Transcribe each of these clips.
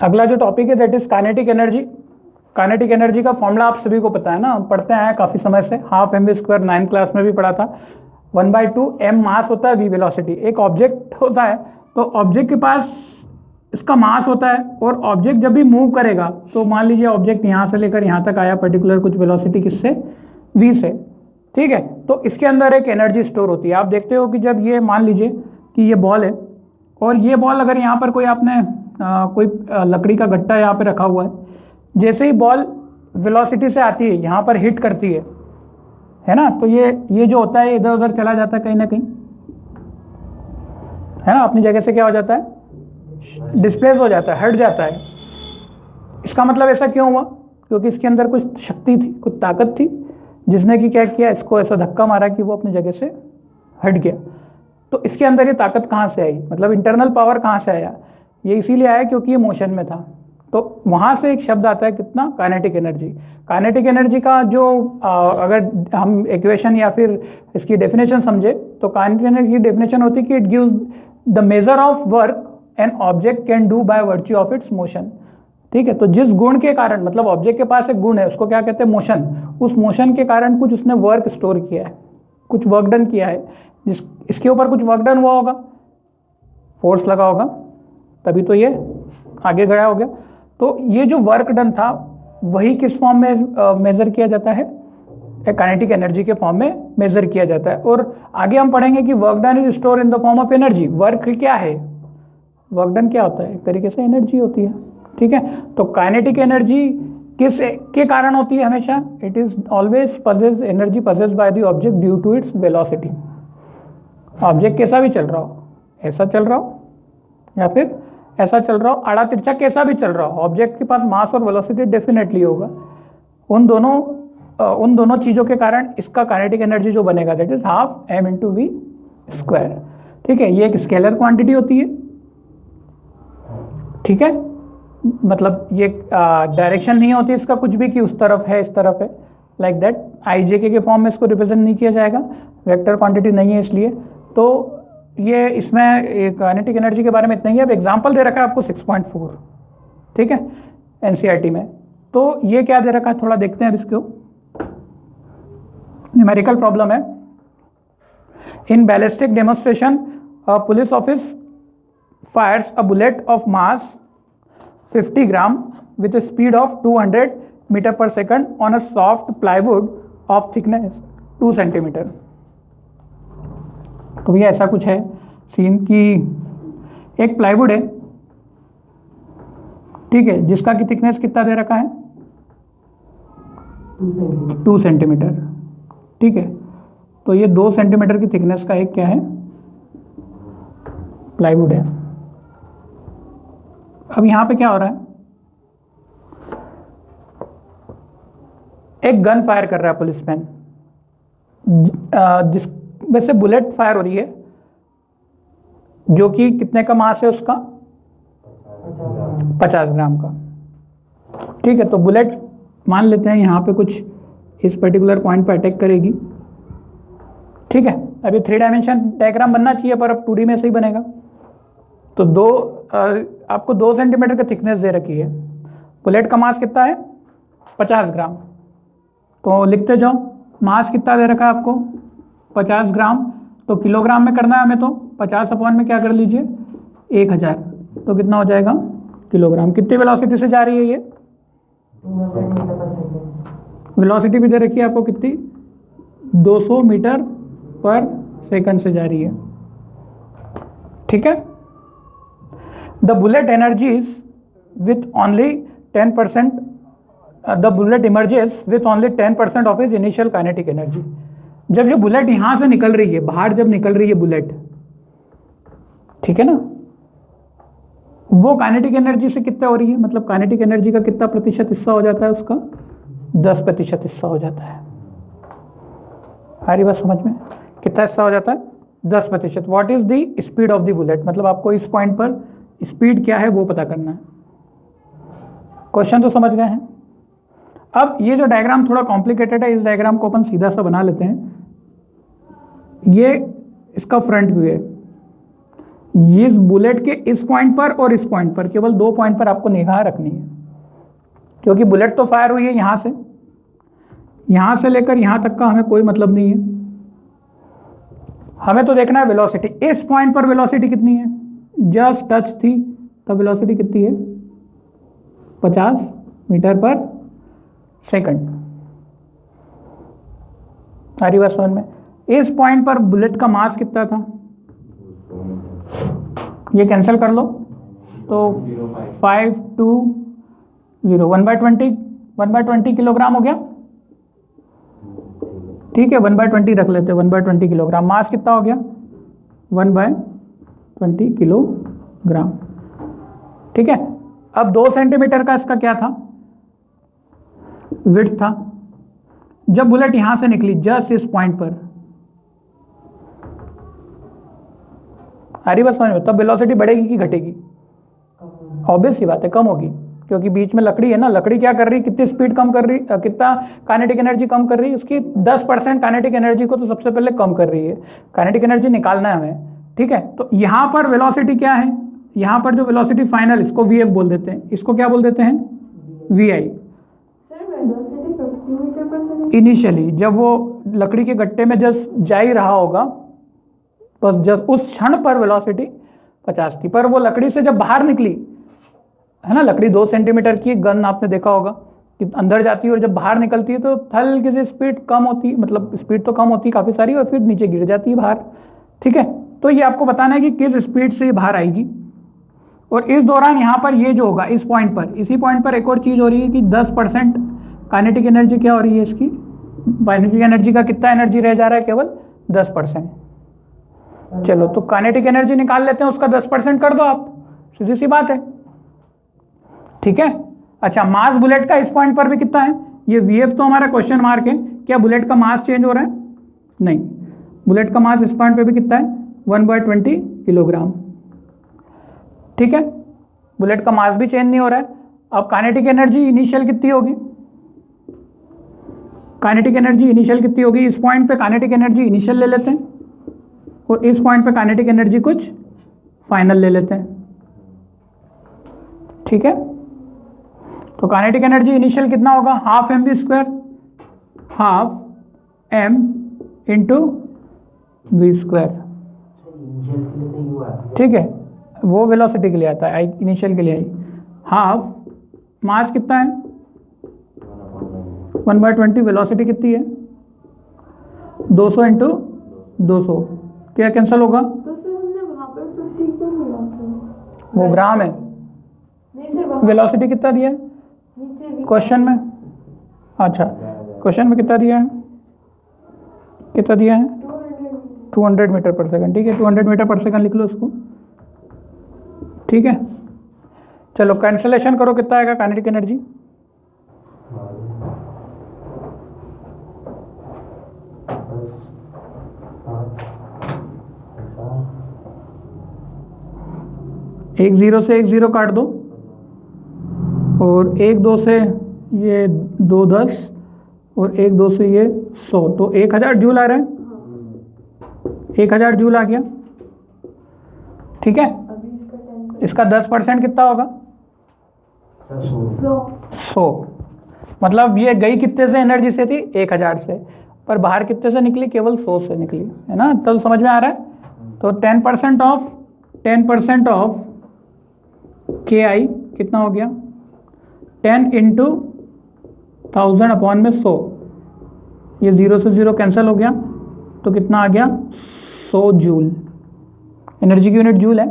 अगला जो टॉपिक है that is kinetic energy. Kinetic energy का फॉर्मूला आप सभी को पता है ना, पढ़ते हैं काफ़ी समय से, हाफ mv² 9th क्लास में भी पढ़ा था। 1/2 m मास होता है, v वेलोसिटी। एक ऑब्जेक्ट होता है तो ऑब्जेक्ट के पास इसका मास होता है, और ऑब्जेक्ट जब भी मूव करेगा तो मान लीजिए ऑब्जेक्ट यहाँ से लेकर यहाँ तक आया पर्टिकुलर कुछ वेलोसिटी किससे, v से, ठीक है। तो इसके अंदर एक एनर्जी स्टोर होती है। आप देखते हो कि जब ये मान लीजिए कि ये बॉल है, और ये बॉल अगर यहाँ पर कोई आपने कोई लकड़ी का गट्टा यहाँ पे रखा हुआ है, जैसे ही बॉल वेलोसिटी से आती है यहाँ पर हिट करती है ना, तो ये जो होता है इधर उधर चला जाता है कहीं ना कहीं, है ना, अपनी जगह से क्या हो जाता है, डिस्प्लेस हो जाता है, हट जाता है। इसका मतलब ऐसा क्यों हुआ, क्योंकि इसके अंदर कुछ शक्ति थी, कुछ ताकत थी, जिसने कि क्या किया, इसको ऐसा धक्का मारा कि वो अपनी जगह से हट गया। तो इसके अंदर ये ताकत कहाँ से आई, मतलब इंटरनल पावर कहाँ से आया, ये इसीलिए आया क्योंकि ये मोशन में था। तो वहाँ से एक शब्द आता है कितना, काइनेटिक एनर्जी। काइनेटिक एनर्जी का जो अगर हम इक्वेशन या फिर इसकी डेफिनेशन समझे तो काइनेटिक एनर्जी की डेफिनेशन होती है कि it gives the measure of work an object can do by virtue of its motion. ठीक है, तो जिस गुण के कारण, मतलब ऑब्जेक्ट के पास एक गुण है, उसको क्या कहते हैं, मोशन। उस मोशन के कारण कुछ उसने वर्क स्टोर किया है, कुछ वर्क डन किया है, इसके ऊपर कुछ वर्क डन हुआ होगा, फोर्स लगा होगा, तभी तो ये आगे गया हो गया। तो ये जो वर्क डन था वही किस फॉर्म में मेजर किया जाता है, काइनेटिक एनर्जी के फॉर्म में मेजर किया जाता है। और आगे हम पढ़ेंगे कि work done is store in the form of energy. Work क्या है, वर्क डन क्या होता है, एक तरीके से एनर्जी होती है। ठीक है, तो काइनेटिक एनर्जी किस के कारण होती है हमेशा, it is always possessed, energy possessed by the object due to its velocity. Object कैसा भी चल रहा हो, ऐसा चल रहा हो या फिर ऐसा चल रहा हो, आड़ा तिरछा कैसा भी चल रहा हो, ऑब्जेक्ट के पास मास और वेलोसिटी डेफिनेटली होगा। उन दोनों चीज़ों के कारण इसका काइनेटिक एनर्जी जो बनेगा दैट इज हाफ m/v²। ठीक है, ये एक स्केलर क्वांटिटी होती है। ठीक है, मतलब ये डायरेक्शन नहीं होती इसका कुछ भी कि उस तरफ है इस तरफ है, लाइक दैट। IJK के फॉर्म में इसको रिप्रेजेंट नहीं किया जाएगा, वेक्टर क्वांटिटी नहीं है इसलिए। तो ये इसमें काइनेटिक एनर्जी के बारे में इतना ही है। अब एग्जांपल दे रखा है आपको 6.4, ठीक है, NCERT में। तो ये क्या दे रखा है, थोड़ा देखते हैं अब इसको। न्यूमेरिकल प्रॉब्लम है। In ballistic demonstration police office fires a bullet of mass 50 gram with a speed of 200 meter per second on a soft plywood of thickness 2 centimeter। तो भैया ऐसा कुछ है सीन कि एक प्लाईवुड है, ठीक है, जिसका की थिकनेस कितना दे रखा है, 2 सेंटीमीटर। ठीक है, तो ये 2 सेंटीमीटर की थिकनेस का एक क्या है, प्लाईवुड है। अब यहाँ पे क्या हो रहा है, एक गन फायर कर रहा है पुलिसमैन, जिस वैसे बुलेट फायर हो रही है, जो कि कितने का मास है उसका, 50 ग्राम का। ठीक है, तो बुलेट मान लेते हैं यहाँ पे कुछ इस पर्टिकुलर पॉइंट पे अटैक करेगी। ठीक है, अभी 3 डायमेंशन डायग्राम बनना चाहिए पर अब 2D में से ही बनेगा। तो आपको 2 सेंटीमीटर का थिकनेस दे रखी है, बुलेट का मास कितना है, 50 ग्राम। तो लिखते जाओ, मास कितना दे रखा है आपको, 50 ग्राम। तो किलोग्राम में करना है हमें, तो 50 अपॉन में क्या कर लीजिए, 1000, तो कितना हो जाएगा किलोग्राम। कितनी वेलोसिटी से जा रही है ये, वेलोसिटी भी दे रखी है आपको कितनी, 200 मीटर पर सेकंड से जा रही है। ठीक है, the bullet energies with only 10%, the bullet emerges with only 10% of is initial kinetic energy. जब जो बुलेट यहाँ से निकल रही है, बाहर जब निकल रही है बुलेट, ठीक है ना, वो काइनेटिक एनर्जी से कितना हो रही है, मतलब काइनेटिक एनर्जी का कितना प्रतिशत हिस्सा हो जाता है उसका, 10% हिस्सा हो जाता है। हमारी बात समझ में, कितना हिस्सा हो जाता है, 10%। What is the speed of the bullet, मतलब आपको इस पॉइंट पर स्पीड क्या है वो पता करना है। क्वेश्चन तो समझ गए हैं। अब ये जो डायग्राम थोड़ा कॉम्प्लिकेटेड है, इस डायग्राम को अपन सीधा सा बना लेते हैं। ये इसका फ्रंट व्यू है, इस बुलेट के इस पॉइंट पर और इस पॉइंट पर, केवल 2 पॉइंट पर आपको निगाह रखनी है, क्योंकि बुलेट तो फायर हुई है यहाँ से लेकर यहाँ तक का हमें कोई मतलब नहीं है। हमें तो देखना है वेलोसिटी। इस पॉइंट पर वेलोसिटी कितनी है, जस्ट टच थी तब वेलोसिटी कितनी है, 50 मीटर पर सेकंड। सारी बात समझ में। इस पॉइंट पर बुलेट का मास कितना था, ये कैंसिल कर लो तो 520 1/20 किलोग्राम हो गया। ठीक है, 1/20 रख लेते हैं, 1/20 किलोग्राम। मास कितना हो गया, 1/20 किलोग्राम। ठीक है, अब 2 सेंटीमीटर का इसका क्या था, विड्थ था। जब बुलेट यहां से निकली जस्ट इस पॉइंट पर, सारी बात समझ में, तब वेलोसिटी बढ़ेगी कि घटेगी, ऑब्वियस सी बात है कम होगी, क्योंकि बीच में लकड़ी है ना। लकड़ी क्या कर रही, कितनी स्पीड कम कर रही, कितना काइनेटिक एनर्जी कम कर रही है, उसकी 10% काइनेटिक एनर्जी को तो सबसे पहले कम कर रही है। काइनेटिक एनर्जी निकालना है हमें। ठीक है, तो यहां पर वेलोसिटी क्या है, यहां पर जो वेलोसिटी फाइनल, इसको वी एफ बोल देते हैं, इसको क्या बोल देते हैं, वी आई। इनिशियली जब वो लकड़ी के गट्टे में जस्ट जा ही रहा होगा, बस जस्ट उस क्षण पर वेलोसिटी 50 थी। पर वो लकड़ी से जब बाहर निकली है ना, लकड़ी 2 सेंटीमीटर की गन आपने देखा होगा कि अंदर जाती है और जब बाहर निकलती है तो हल्की सी स्पीड कम होती है, मतलब स्पीड तो कम होती है काफ़ी सारी, और फिर नीचे गिर जाती है बाहर। ठीक है, तो ये आपको बताना है कि किस स्पीड से ये बाहर आएगी। और इस दौरान यहाँ पर ये जो होगा, इस पॉइंट पर, इसी पॉइंट पर एक और चीज़ हो रही है कि 10% काइनेटिक एनर्जी क्या हो रही है इसकी, काइनेटिक एनर्जी का कितना एनर्जी रह जा रहा है, केवल 10%। चलो तो काइनेटिक एनर्जी निकाल लेते हैं, उसका 10% कर दो आप, सीधी सी बात है। ठीक है, अच्छा मास बुलेट का इस पॉइंट पर भी कितना है, ये वीएफ तो हमारा क्वेश्चन मार्क है, क्या बुलेट का मास चेंज हो रहा है, नहीं, बुलेट का मास इस पॉइंट पे भी कितना है, 1/20 किलोग्राम। ठीक है, बुलेट का मास भी चेंज नहीं हो रहा है। अब काइनेटिक एनर्जी इनिशियल कितनी होगी, काइनेटिक एनर्जी इनिशियल कितनी होगी, इस पॉइंट पे काइनेटिक एनर्जी इनिशियल ले लेते हैं और इस पॉइंट पे काइनेटिक एनर्जी कुछ फाइनल ले लेते हैं। ठीक है, तो काइनेटिक एनर्जी इनिशियल कितना होगा, 12 mv², 12 m × v²। ठीक है, वो वेलोसिटी के लिए आता है, इनिशियल के लिए आई। हाफ मास कितना है, 1/20, वेलोसिटी कितनी है, 200 × 200, क्या कैंसिल होगा, वो ग्राम है। वेलोसिटी कितना दिया है क्वेश्चन में, अच्छा क्वेश्चन में कितना दिया है, 200 मीटर पर सेकंड। ठीक है, 200 मीटर पर सेकंड लिख लो उसको। ठीक है, चलो कैंसिलेशन करो, कितना आएगा काइनेटिक एनर्जी, एक 0 से एक 0 काट दो, और 1 2 से ये 2 10, और 1 2 से ये 100, तो 1000 जूल आ रहा है, 1000 जूल आ गया। ठीक है, इसका 10% कितना होगा, 100। मतलब ये गई कितने से एनर्जी से थी, 1000 से, पर बाहर कितने से निकली, केवल 100 से निकली, है ना। तो समझ में आ रहा है। तो 10% ऑफ के आई कितना हो गया, 10 × 1000 अपॉन में 100, ये 0 से 0 कैंसिल हो गया, तो कितना आ गया, 100 जूल। एनर्जी की यूनिट जूल है।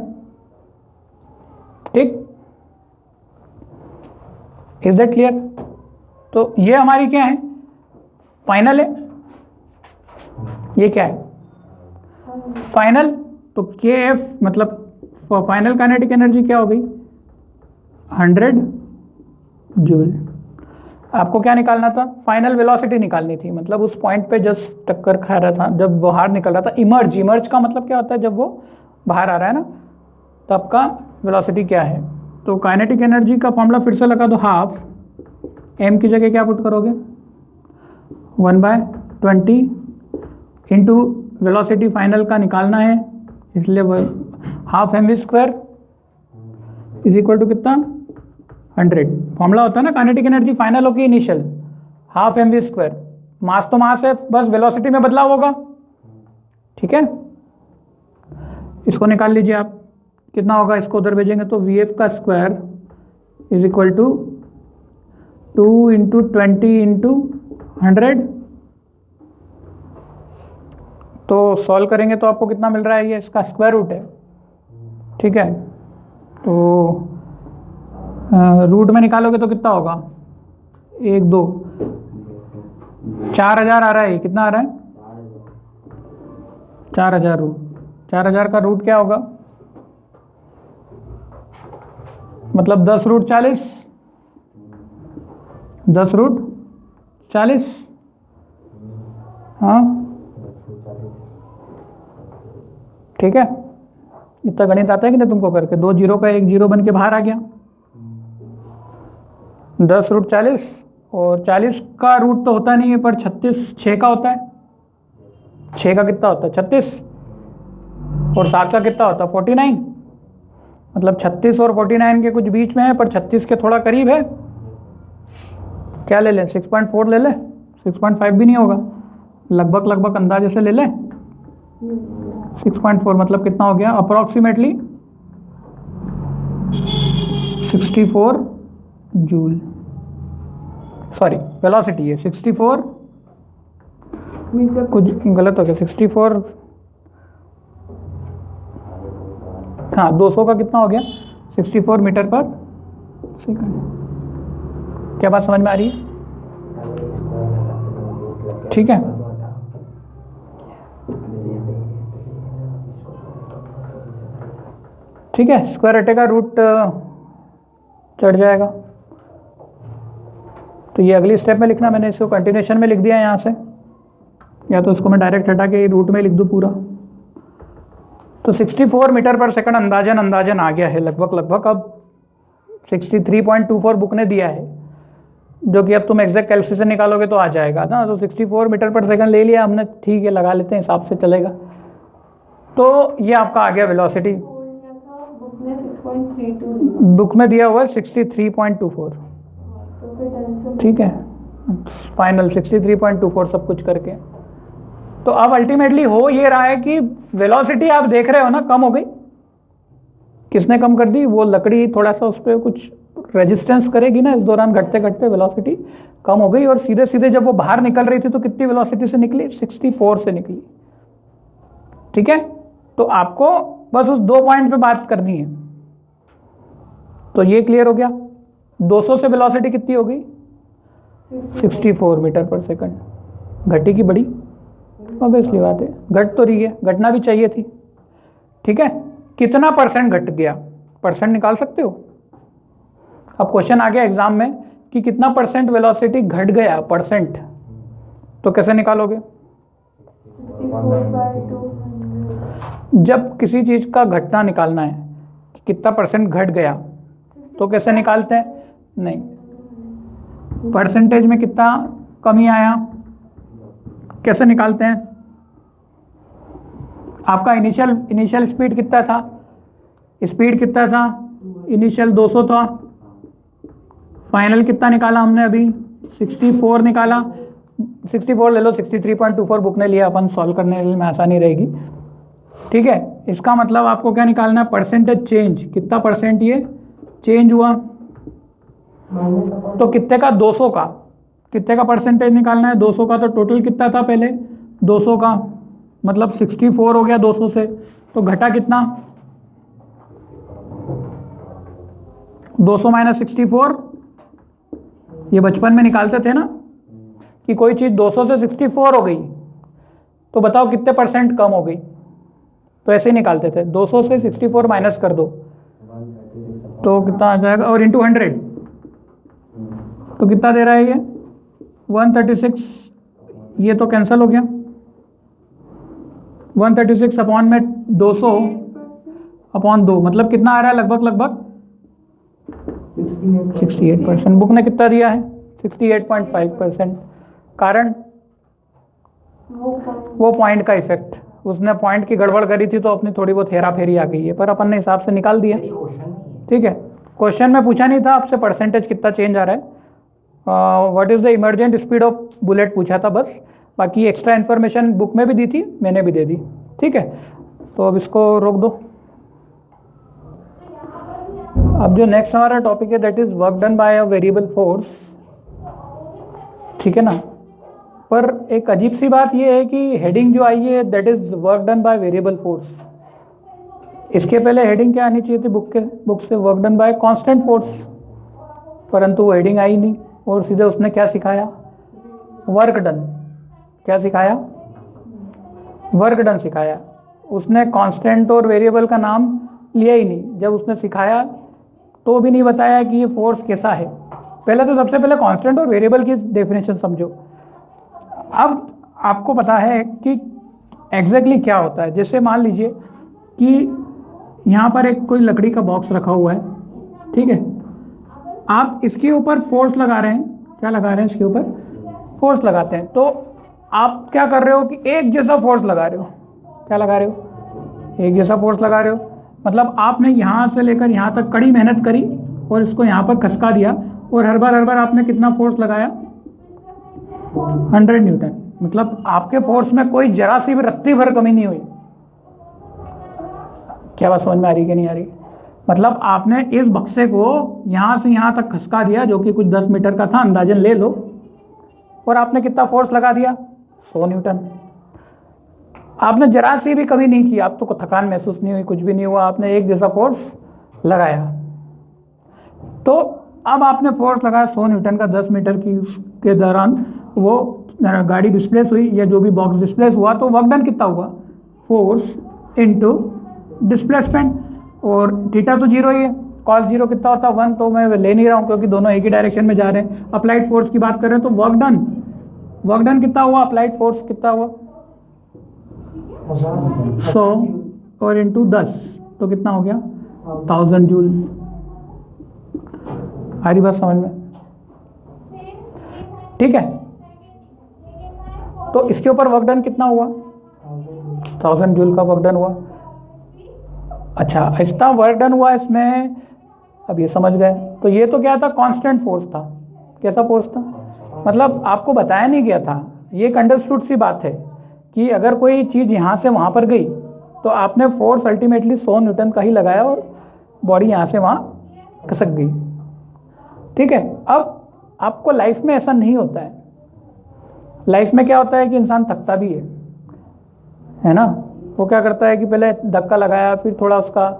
ठीक, इज दैट क्लियर। तो ये हमारी क्या है, फाइनल है, ये क्या है, फाइनल। तो के एफ मतलब फाइनल काइनेटिक एनर्जी क्या हो गई, 100 जूल। आपको क्या निकालना था, फाइनल वेलोसिटी निकालनी थी, मतलब उस पॉइंट पे जस्ट टक्कर खा रहा था, जब बाहर निकल रहा था, इमर्ज का मतलब क्या होता है, जब वो बाहर आ रहा है ना, तब का वेलोसिटी क्या है। तो काइनेटिक एनर्जी का फॉर्मूला फिर से लगा दो, हाफ m की जगह क्या पुट करोगे, 1/20 इंटू वेलोसिटी फाइनल का निकालना है, इसलिए half M V square is equal to कितना 100। फॉर्मूला होता है ना काइनेटिक एनर्जी फाइनल होगी initial half M V square, mass तो मास है, बस वेलोसिटी में बदलाव होगा। ठीक है, इसको निकाल लीजिए आप, कितना होगा, इसको उधर भेजेंगे तो वी एफ का square is equal to 2 into 20 into 100। तो सॉल्व करेंगे तो आपको कितना मिल रहा है, ये इसका स्क्वायर रूट है। ठीक है, तो रूट में निकालोगे तो कितना होगा, 1 2 4000 आ रहा है। कितना आ रहा है, 4000 रूट। 4000 का रूट क्या होगा, मतलब 10 रूट 40, 10 रूट 40। हाँ ठीक है, इतना गणित आता है कि नहीं तुमको करके, 2 जीरो का 1 जीरो बन के बाहर आ गया। 10 रूट 40 और 40 का रूट तो होता नहीं है, पर 36 6 का होता है। 6 का कितना होता है 36, और 7 का कितना होता है 49। मतलब 36 और 49 के कुछ बीच में है, पर 36 के थोड़ा करीब है। क्या ले लें, 6.4 ले लें, 6.5 भी नहीं होगा, लगभग लगभग अंदाजे से ले लें। 6.4 मतलब कितना हो गया, अप्रोक्सीमेटली 64 जूल, सॉरी वेलोसिटी है 64, कुछ गलत हो गया 64, हाँ 200 का कितना हो गया 64 मीटर पर सेकंड। क्या बात समझ में आ रही है, ठीक है। ठीक है, स्क्वायर हटेगा, रूट चढ़ जाएगा। तो ये अगली स्टेप में लिखना, मैंने इसको कंटिन्यूशन में लिख दिया यहाँ से, या तो इसको मैं डायरेक्ट हटा के रूट में लिख दूँ पूरा। तो 64 मीटर पर सेकंड अंदाजन आ गया है लगभग लगभग। अब 63.24 बुक ने दिया है, जो कि अब तुम एग्जैक्ट कैलकुलेशन निकालोगे तो आ जाएगा ना। तो 64 मीटर पर सेकंड ले लिया हमने, ठीक है लगा लेते हैं, हिसाब से चलेगा। तो ये आपका आ गया वेलोसिटी, बुक में दिया हुआ है 63.24, ठीक है, फाइनल 63.24 सब कुछ करके। तो अब अल्टीमेटली हो ये रहा है कि वेलोसिटी आप देख रहे हो ना कम हो गई। किसने कम कर दी, वो लकड़ी थोड़ा सा उस पर कुछ रेजिस्टेंस करेगी ना, इस दौरान घटते घटते वेलोसिटी कम हो गई। और सीधे सीधे जब वो बाहर निकल रही थी तो कितनी वेलोसिटी से निकली, 64 से निकली। ठीक है, तो आपको बस उस 2 पॉइंट पे बात करनी है। तो ये क्लियर हो गया, 200 से वेलोसिटी कितनी हो गई 64 मीटर पर सेकंड। घटी की बड़ी, ऑब्वियसली बात है, घट तो रही है, घटना भी चाहिए थी। ठीक है, कितना परसेंट घट गया, परसेंट निकाल सकते हो। अब क्वेश्चन आ गया एग्जाम में कि कितना परसेंट वेलोसिटी घट गया, परसेंट, तो कैसे निकालोगे। जब किसी चीज का घटना निकालना है कि कितना परसेंट घट गया, तो कैसे निकालते हैं, नहीं, परसेंटेज में कितना कमी आया, कैसे निकालते हैं। आपका इनिशियल स्पीड कितना था, स्पीड कितना था, इनिशियल 200 था, फाइनल कितना निकाला हमने अभी 64 निकाला। 64 ले लो, 63.24 बुक ने लिया, अपन सॉल्व करने में आसानी रहेगी। ठीक है, इसका मतलब आपको क्या निकालना है, परसेंटेज चेंज, कितना परसेंट ये चेंज हुआ। तो कितने का, 200 का, कितने का परसेंटेज निकालना है, 200 का। तो टोटल कितना था पहले 200 का, मतलब 64 हो गया 200 से, तो घटा कितना 200 माइनस 64। ये बचपन में निकालते थे ना कि कोई चीज़ 200 से 64 हो गई तो बताओ कितने परसेंट कम हो गई। तो ऐसे ही निकालते थे, 200 से 64 माइनस कर दो तो कितना आ जाएगा, और इंटू 100 तो कितना दे रहा है ये 136। ये तो कैंसिल हो गया, 136 अपॉन में 200 अपॉन 2, मतलब कितना आ रहा है लगभग 68%। बुक ने कितना दिया है 68.5%। कारण वो पॉइंट का इफेक्ट, उसने पॉइंट की गड़बड़ करी थी तो अपनी थोड़ी बहुत हेरा फेरी आ गई है, पर अपन ने हिसाब से निकाल दिया। ठीक है, क्वेश्चन में पूछा नहीं था आपसे परसेंटेज कितना चेंज आ रहा है, what is the emergent speed of bullet पूछा था बस। बाकी एक्स्ट्रा इन्फॉर्मेशन बुक में भी दी थी, मैंने भी दे दी। ठीक है, तो अब इसको रोक दो। अब जो नेक्स्ट हमारा टॉपिक है that is work done by a variable force. ठीक है ना, पर एक अजीब सी बात ये है कि हेडिंग जो आई है that is work done by variable force. इसके पहले हेडिंग क्या आनी चाहिए थी बुक से, work done by constant force, परंतु वो हेडिंग आई नहीं और सीधे उसने क्या सिखाया, वर्क डन। क्या सिखाया, वर्क डन सिखाया। उसने कांस्टेंट और वेरिएबल का नाम लिया ही नहीं। जब उसने सिखाया तो भी नहीं बताया कि ये फोर्स कैसा है। पहले तो सबसे पहले कांस्टेंट और वेरिएबल की डेफिनेशन समझो। अब आपको पता है कि एग्जैक्टली क्या होता है। जैसे मान लीजिए कि यहाँ पर एक कोई लकड़ी का बॉक्स रखा हुआ है, ठीक है, आप इसके ऊपर फोर्स लगा रहे हैं। क्या लगा रहे हैं, इसके ऊपर फोर्स लगाते हैं। तो आप क्या कर रहे हो कि एक जैसा फोर्स लगा रहे हो। क्या लगा रहे हो, एक जैसा फोर्स लगा रहे हो। मतलब आपने यहाँ से लेकर यहाँ तक कड़ी मेहनत करी और इसको यहाँ पर खसका दिया और हर बार आपने कितना फोर्स लगाया, 100 न्यूटन। मतलब आपके फोर्स में कोई जरा सी भी रत्ती भर कमी नहीं हुई। क्या बात समझ में आ रही कि नहीं आ रही। मतलब आपने इस बक्से को यहाँ से यहाँ तक खसका दिया जो कि कुछ 10 मीटर का था, अंदाजन ले लो, और आपने कितना फोर्स लगा दिया, 100 न्यूटन। आपने जरा सी भी कमी नहीं की, आपको थकान महसूस नहीं हुई, कुछ भी नहीं हुआ, आपने एक जैसा फोर्स लगाया। तो अब आपने फोर्स लगाया 100 न्यूटन का 10 मीटर की के दौरान वो गाड़ी डिस्प्लेस हुई या जो भी बॉक्स डिस्प्लेस हुआ, तो वर्क डन कितना हुआ, फोर्स इनटू डिस्प्लेसमेंट। और थीटा तो 0 ही है, कॉस 0 कितना होता है 1, तो मैं ले नहीं रहा हूँ क्योंकि दोनों एक ही डायरेक्शन में जा रहे हैं। अप्लाइड फोर्स की बात कर रहे हैं तो वर्क डन कितना हुआ, अप्लाइड फोर्स कितना हुआ 100 और इंटू 10 तो कितना हो गया 1000 जूल। आ रही बात समझ में, ठीक है। तो इसके ऊपर वर्क डन कितना हुआ, 1000 जूल का वर्क डन हुआ। अच्छा, इतना वर्क डन हुआ इसमें, अब ये समझ गए। तो ये तो क्या था, कांस्टेंट फोर्स था। कैसा फोर्स था, मतलब आपको बताया नहीं गया था। ये एक अंडरस्टूड सी बात है कि अगर कोई चीज़ यहाँ से वहाँ पर गई तो आपने फोर्स अल्टीमेटली 100 न्यूटन का ही लगाया और बॉडी यहाँ से वहाँ खसक गई। ठीक है। अब आपको लाइफ में ऐसा नहीं होता है। लाइफ में क्या होता है कि इंसान थकता भी है ना। वो क्या करता है कि पहले धक्का लगाया, फिर थोड़ा उसका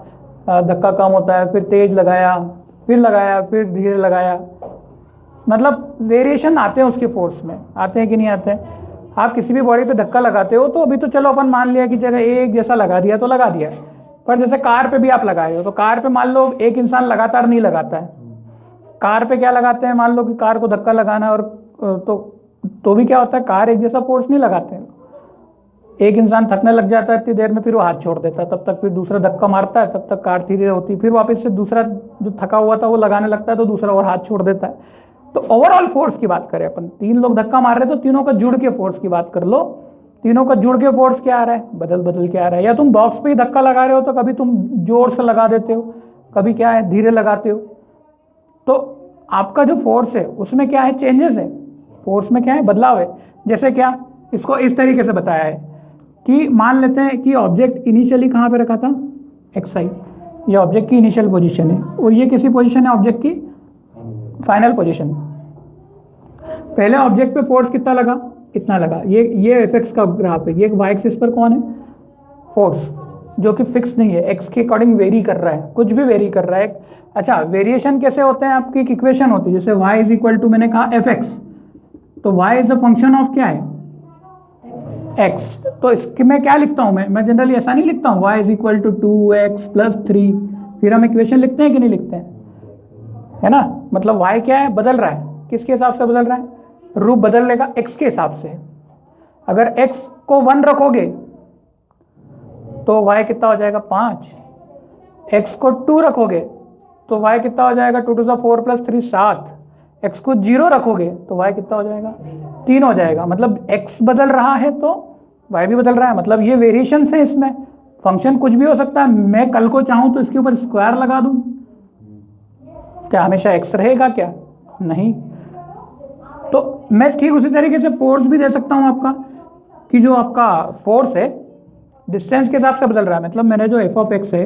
धक्का कम होता है, फिर तेज लगाया, फिर धीरे लगाया। मतलब वेरिएशन आते हैं उसके फोर्स में, आते हैं कि नहीं आते हैं। आप किसी भी बॉडी पे धक्का लगाते हो तो अभी तो चलो अपन मान लिया कि जैसे एक जैसा लगा दिया तो लगा दिया, पर जैसे कार पे भी आप लगाए हो तो कार पे मान लो एक इंसान लगातार नहीं लगाता है। कार पे क्या लगाते हैं, मान लो कि कार को धक्का लगाना है और तो भी क्या होता है, कार एक जैसा फोर्स नहीं लगाते हैं। एक इंसान थकने लग जाता है इतनी देर में, फिर वो हाथ छोड़ देता है, तब तक फिर दूसरा धक्का मारता है, तब तक कार धीरे होती है, फिर वापस से दूसरा जो थका हुआ था वो लगाने लगता है तो दूसरा और हाथ छोड़ देता है। तो ओवरऑल फोर्स की बात करें अपन, 3 लोग धक्का मार रहे हैं तो तीनों का जुड़ के फोर्स की बात कर लो। तीनों का जुड़ के फोर्स क्या आ रहा है, बदल के आ रहा है। या तुम बॉक्स पे ही धक्का लगा रहे हो तो कभी तुम जोर से लगा देते हो, कभी क्या है धीरे लगाते हो। तो आपका जो फोर्स है उसमें क्या है, चेंजेस है। फोर्स में क्या है, बदलाव है। जैसे क्या, इसको इस तरीके से बताया है कि मान लेते हैं कि ऑब्जेक्ट इनिशियली कहाँ पे रखा था, xi, ये ऑब्जेक्ट की इनिशियल पोजीशन है और ये किसी पोजीशन है ऑब्जेक्ट की फाइनल पोजीशन। पहले ऑब्जेक्ट पे फोर्स कितना लगा, इतना लगा। ये एफ का ग्राफ है, ये y एक्सिस पर कौन है, फोर्स, जो कि फिक्स नहीं है, x के अकॉर्डिंग वेरी कर रहा है, कुछ भी वेरी कर रहा है। अच्छा, वेरिएशन कैसे होते हैं, आपकी एक इक्वेशन होती है, जैसे y इज इक्वल टू, मैंने कहा fx, तो y is a function of क्या है, x। तो इसके मैं क्या लिखता हूँ, मैं जनरली ऐसा नहीं लिखता हूँ, y is equal to 2x plus 3, फिर हम इक्वेशन लिखते हैं कि नहीं लिखते हैं, है ना। मतलब y क्या है, बदल रहा है, किसके हिसाब से बदल रहा है, रूप बदल लेगा x के हिसाब से। अगर x को 1 रखोगे तो y कितना हो जाएगा 5, x को 2 रखोगे तो y कितना हो जाएगा 2 to the 4 प्लस 3 7, x को 0 रखोगे तो y कितना हो जाएगा 3 हो जाएगा। मतलब x बदल रहा है तो वाई भी बदल रहा है, मतलब ये वेरिएशंस है इसमें। फंक्शन कुछ भी हो सकता है, मैं कल को चाहूँ तो इसके ऊपर स्क्वायर लगा दूँ, क्या हमेशा एक्स रहेगा क्या? नहीं। तो मैं ठीक उसी तरीके से फोर्स भी दे सकता हूँ आपका, कि जो आपका फोर्स है डिस्टेंस के हिसाब से बदल रहा है। मतलब मैंने जो एफ ऑफ एक्स है,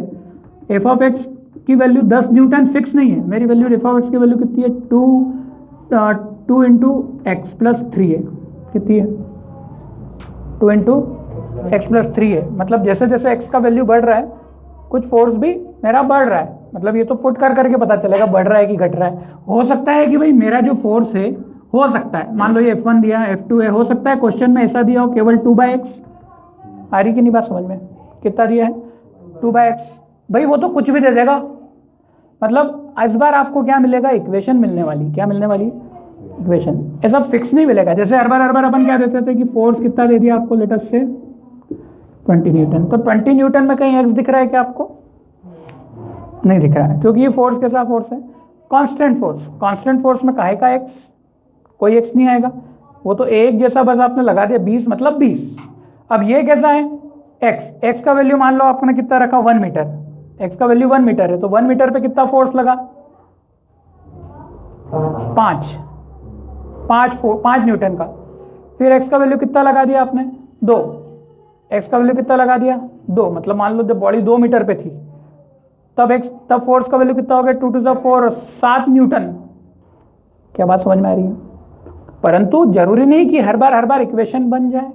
एफ ऑफ एक्स की वैल्यू 10 न्यूटन फिक्स नहीं है, मेरी वैल्यू एफ ऑफ एक्स की वैल्यू कितनी है, 2 इंटू एक्स प्लस 3 है। कितनी है? 2 इंटू एक्स प्लस 3 है। मतलब जैसे जैसे एक्स का वैल्यू बढ़ रहा है कुछ फोर्स भी मेरा बढ़ रहा है। मतलब ये तो पुट कर करके पता चलेगा बढ़ रहा है कि घट रहा है। हो सकता है कि भाई मेरा जो फोर्स है, हो सकता है मान लो ये F1 दिया है, F2 है, हो सकता है क्वेश्चन में ऐसा दिया हो केवल 2/x। आ रही कि नहीं बात समझ में? कितना दिया है? 2/x। भाई वो तो कुछ भी दे देगा। मतलब इस बार आपको क्या मिलेगा? इक्वेशन मिलने वाली। क्या मिलने वाली? इक्वेशन। ऐसा फिक्स नहीं मिलेगा। जैसे हर बार अपन क्या देते थे कि फोर्स कितना दे दिया आपको, लेटस से 20 न्यूटन। तो 20 न्यूटन में कहीं एक्स दिख रहा है क्या आपको? नहीं दिख रहा है, क्योंकि ये फोर्स कैसा फोर्स है? Constant force. कांस्टेंट फोर्स में काहे का एक्स? कोई एक्स नहीं आएगा, वो तो एक जैसा बस आपने लगा दिया, 20 मतलब 20। अब ये कैसा है? एक्स। एक्स का वैल्यू मान लो आपने कितना रखा? 1 मीटर। एक्स का वैल्यू 1 मीटर है, तो 1 मीटर पे कितना फोर्स लगा? 5 न्यूटन का। फिर एक्स का वैल्यू कितना लगा दिया आपने? 2। एक्स का वैल्यू कितना लगा दिया? 2। मतलब मान लो जब बॉडी 2 मीटर पे थी तब फोर्स का वैल्यू कितना हो गया? 2 टू द 4, 7 न्यूटन। क्या बात समझ में आ रही है? परंतु जरूरी नहीं कि हर बार इक्वेशन बन जाए।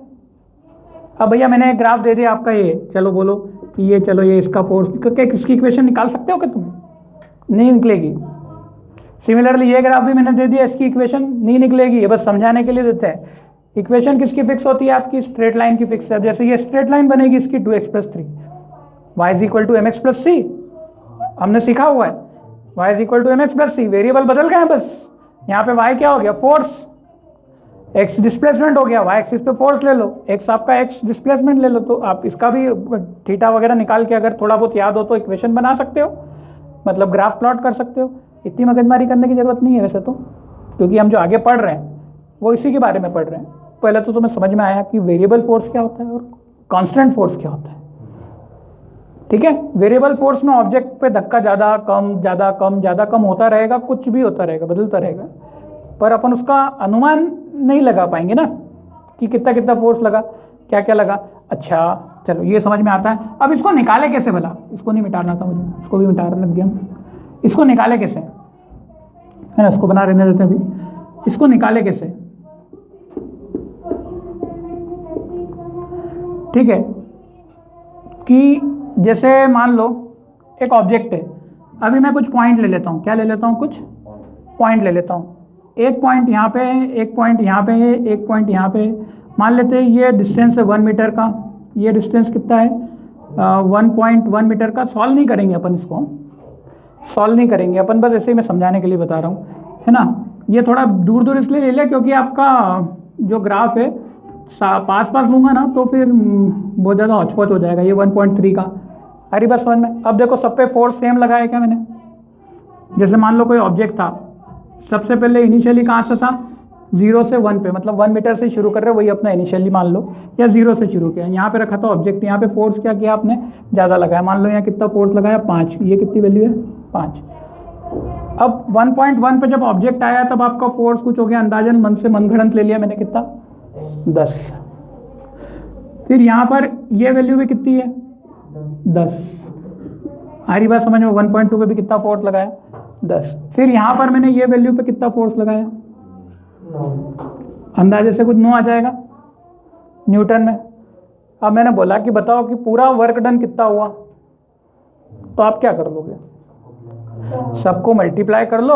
अब भैया मैंने एक ग्राफ दे दिया आपका, ये चलो बोलो कि ये चलो ये इसका फोर्स, इसकी इक्वेशन निकाल सकते हो क्या तुम? नहीं निकलेगी। सिमिलरली ये ग्राफ भी मैंने दे दिया, इसकी इक्वेशन नहीं निकलेगी। ये बस समझाने के लिए देते हैं। इक्वेशन किसकी फिक्स होती है? आपकी स्ट्रेट लाइन की फिक्स है। जैसे ये स्ट्रेट लाइन बनेगी इसकी 2x + 3, y = mx + c। हमने सीखा हुआ है y = mx + c। वेरिएबल बदल गए हैं बस। यहाँ पे y क्या हो गया? फोर्स। x डिस्प्लेसमेंट हो गया, y एक्सिस पे फोर्स ले लो, x आपका x डिस्प्लेसमेंट ले लो। तो आप इसका भी थीटा वगैरह निकाल के अगर थोड़ा बहुत याद हो तो इक्वेशन बना सकते हो, मतलब ग्राफ प्लॉट कर सकते हो। इतनी मगजमारी करने की जरूरत नहीं है वैसे तो, क्योंकि हम जो आगे पढ़ रहे हैं वो इसी के बारे में पढ़ रहे हैं। पहले तो तुम्हें समझ में आया कि वेरिएबल फोर्स क्या होता है और कांस्टेंट फोर्स क्या होता है। ठीक है? वेरिएबल फोर्स में ऑब्जेक्ट पे धक्का ज़्यादा कम होता रहेगा, कुछ भी होता रहेगा, बदलता रहेगा, पर अपन उसका अनुमान नहीं लगा पाएंगे ना कि कितना कितना फोर्स लगा, क्या क्या लगा। अच्छा चलो ये समझ में आता है। अब इसको निकाले कैसे भला? इसको नहीं मिटाना था मुझे, इसको भी मिटाने लग गया। इसको निकाले कैसे है ना? इसको बना रहने देते हैं अभी। इसको निकाले कैसे? ठीक है कि जैसे मान लो एक ऑब्जेक्ट है, अभी मैं कुछ पॉइंट ले लेता हूँ। क्या ले लेता हूँ? कुछ पॉइंट ले लेता हूँ। एक पॉइंट यहाँ पे है, एक पॉइंट यहाँ पे है, एक पॉइंट यहाँ पे है। मान लेते हैं ये डिस्टेंस है 1 मीटर का। ये डिस्टेंस कितना है? 1.1 मीटर का। सॉल्व नहीं करेंगे अपन, इसको सॉल्व नहीं करेंगे अपन, बस ऐसे ही मैं समझाने के लिए बता रहा हूँ, है ना। ये थोड़ा दूर दूर इसलिए ले लिया क्योंकि आपका जो ग्राफ है पास लूँगा ना तो फिर बहुत ज़्यादा हौच-पौच हो जाएगा। ये 1.3 का। अरे बस समझ में। अब देखो सब पे फोर्स सेम लगाया क्या मैंने? जैसे मान लो कोई ऑब्जेक्ट था, सबसे पहले इनिशियली कहाँ से था? 0 से 1 पे, मतलब 1 मीटर से शुरू कर रहे हो, वही अपना इनिशियली मान लो, या 0 से शुरू किया। यहाँ पे रखा था ऑब्जेक्ट, यहाँ पे फोर्स क्या किया आपने? ज़्यादा लगाया। मान लो यहाँ कितना फोर्स लगाया? 5। ये कितनी वैल्यू है? 5। अब 1.1 पे जब ऑब्जेक्ट आया तब आपका फोर्स कुछ हो गया, अंदाजन मन से मनगढ़ंत ले लिया मैंने, कितना? 10। फिर यहाँ पर ये वैल्यू भी कितनी है? 10। आ रही बात समझ में? 1.2 पे भी कितना फोर्स लगाया? 10। फिर यहाँ पर मैंने ये वैल्यू पे कितना फोर्स लगाया? 9। अंदाजे से कुछ 9 आ जाएगा न्यूटन में। अब मैंने बोला कि बताओ कि पूरा वर्क डन कितना हुआ, तो आप क्या कर लोगे? सबको मल्टीप्लाई कर लो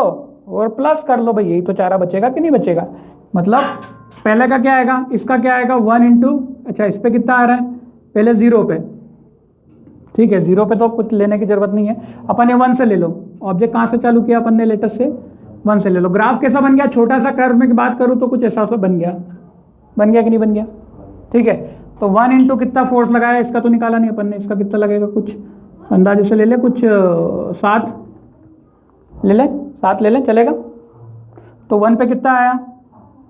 और प्लस कर लो भाई, यही तो चारा बचेगा कि नहीं बचेगा। मतलब पहले का क्या आएगा? इसका क्या आएगा? 1 इंटू, अच्छा इस पर कितना आ रहा है? पहले 0 पे, ठीक है 0 पे तो कुछ लेने की जरूरत नहीं है, अपन ये 1 से ले लो। ऑब्जेक्ट कहाँ से चालू किया अपन ने? लेटेस्ट से 1 से ले लो। ग्राफ कैसा बन गया? छोटा सा कर्व में की बात करूँ तो कुछ ऐसा बन गया कि नहीं बन गया? ठीक है, तो 1 इंटू कितना फोर्स लगाया? इसका तो निकाला नहीं अपन ने, इसका कितना लगेगा? कुछ अंदाजे से ले ले, कुछ 7 ले ले, 7 ले ले, चलेगा। तो 1 पे कितना आया?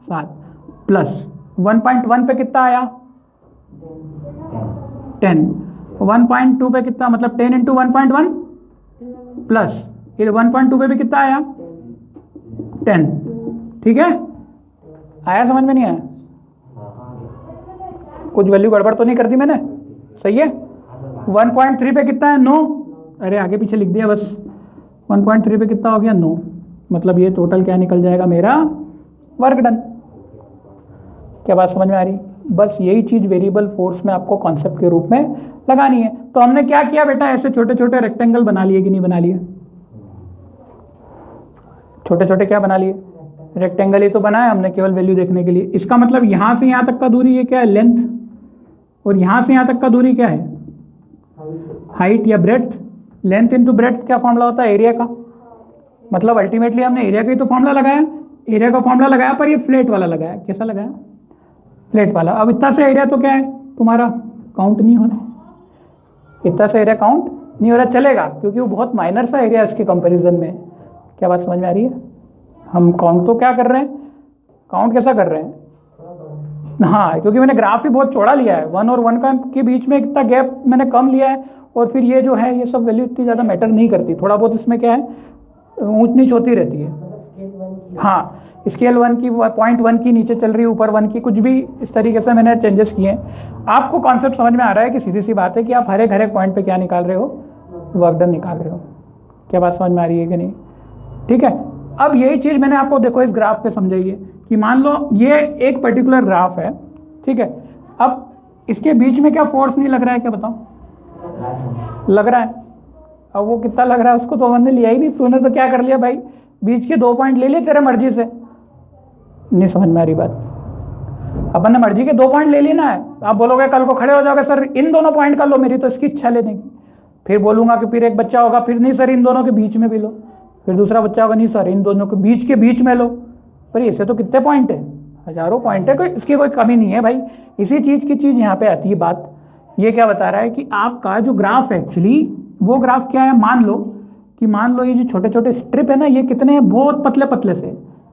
7 प्लस 1.1 पे कितना आया? 10। 1.2 पे कितना, मतलब 10 इंटू 1.1 प्लस ये 1.2 पे भी कितना आया 10। ठीक है, आया समझ में नहीं आया? कुछ वैल्यू गड़बड़ तो नहीं कर दी मैंने? सही है। 1.3 पे कितना है 9, अरे आगे पीछे लिख दिया बस। 1.3 पे कितना हो गया 9, मतलब ये टोटल क्या निकल जाएगा मेरा, वर्क डन। क्या बात समझ में आ रही? बस यही चीज वेरिएबल फोर्स में आपको कॉन्सेप्ट के रूप में लगानी है। तो हमने क्या किया बेटा, ऐसे छोटे छोटे रेक्टेंगल बना लिए कि नहीं बना लिए? छोटे छोटे क्या बना लिए, रेक्टेंगल ही तो बनाया हमने केवल वैल्यू देखने के लिए। इसका मतलब यहां से यहां तक का दूरी ये क्या है, लेंथ, और यहां से यहां तक का दूरी क्या है, हाइट या ब्रेड्थ। लेंथ इंटू ब्रेड्थ क्या फॉर्मूला होता है, एरिया का। मतलब अल्टीमेटली हमने एरिया का ही तो फॉर्मूला लगाया, एरिया का फॉर्मूला लगाया पर ये फ्लैट वाला लगाया। कैसा लगाया, फ्लैट वाला। अब इतना सा एरिया तो क्या है तुम्हारा, काउंट नहीं हो रहा, इतना सा एरिया काउंट नहीं हो रहा, चलेगा क्योंकि वो बहुत माइनर सा एरिया है इसके कंपैरिजन में। क्या बात समझ में आ रही है? हम काउंट तो क्या कर रहे हैं, काउंट कैसा कर रहे हैं, हाँ, क्योंकि मैंने ग्राफ भी बहुत चौड़ा लिया है, 1 और 1 का के बीच में इतना गैप मैंने कम लिया है। और फिर ये जो है ये सब वैल्यू इतनी ज़्यादा मैटर नहीं करती, थोड़ा बहुत इसमें क्या है ऊंच नीच होती रहती है। हाँ, स्केल 1 की 0.1 की नीचे चल रही है, ऊपर 1 की, कुछ भी इस तरीके से मैंने चेंजेस किए हैं। आपको कॉन्सेप्ट समझ में आ रहा है कि सीधी सी बात है कि आप हर एक पॉइंट पे क्या निकाल रहे हो, वर्क डन निकाल रहे हो। क्या बात समझ में आ रही है कि नहीं? ठीक है। अब यही चीज़ मैंने आपको देखो इस ग्राफ पे समझाई है कि मान लो ये एक पर्टिकुलर ग्राफ है, ठीक है। अब इसके बीच में क्या फोर्स नहीं लग रहा है, क्या बताओ? लग रहा है। अब वो कितना लग रहा है उसको तो हमने लिया ही नहीं, तूने तो क्या कर लिया भाई, बीच के 2 पॉइंट ले लिए तेरे मर्जी से। नहीं समझ में आ रही बात? अपन ने मर्जी के 2 पॉइंट ले लेना है। आप बोलोगे कल को खड़े हो जाओगे सर इन दोनों पॉइंट का लो, मेरी तो इसकी इच्छा लेने की। फिर बोलूंगा कि फिर एक बच्चा होगा, फिर नहीं सर इन दोनों के बीच में भी लो। फिर दूसरा बच्चा होगा, नहीं सर इन दोनों के बीच में लो। पर इससे तो कितने पॉइंट है, हजारों पॉइंट है, कोई इसकी कोई कमी नहीं है भाई। इसी चीज़ की चीज़ यहाँ पे आती है बात। ये क्या बता रहा है कि आपका जो ग्राफ है एक्चुअली वो ग्राफ क्या है, मान लो ये जो छोटे छोटे स्ट्रिप है ना, ये कितने हैं, बहुत पतले पतले से।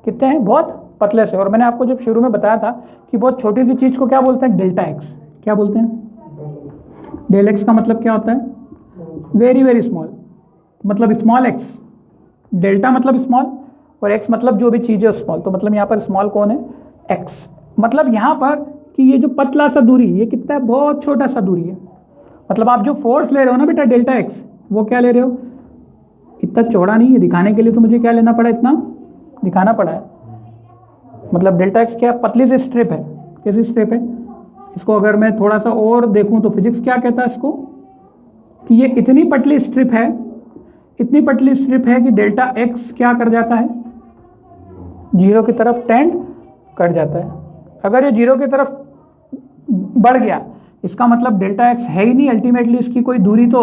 कितने हैं, बहुत पतले से। और मैंने आपको जब शुरू में बताया था कि बहुत छोटी सी चीज़ को क्या बोलते हैं, डेल्टा एक्स। क्या बोलते हैं, डेल एक्स का मतलब क्या होता है, वेरी वेरी स्मॉल, मतलब स्मॉल एक्स। डेल्टा मतलब स्मॉल और एक्स मतलब जो भी चीज़ है स्मॉल। तो मतलब यहाँ पर स्मॉल कौन है, एक्स। मतलब यहाँ पर कि ये जो पतला सा दूरी, ये कितना है, बहुत छोटा सा दूरी है। मतलब आप जो फोर्स ले रहे हो ना बेटा डेल्टा एक्स, वो क्या ले रहे हो, इतना चौड़ा नहीं है। दिखाने के लिए तो मुझे क्या लेना पड़ा, इतना दिखाना पड़ा है। मतलब डेल्टा एक्स क्या, पतली सी स्ट्रिप है। कैसी स्ट्रिप है, इसको अगर मैं थोड़ा सा और देखूं तो फिजिक्स क्या कहता है इसको, कि ये इतनी पतली स्ट्रिप है, इतनी पतली स्ट्रिप है कि डेल्टा एक्स क्या कर जाता है, 0 की तरफ टेंड कर जाता है। अगर ये 0 की तरफ बढ़ गया, इसका मतलब डेल्टा एक्स है ही नहीं, अल्टीमेटली इसकी कोई दूरी तो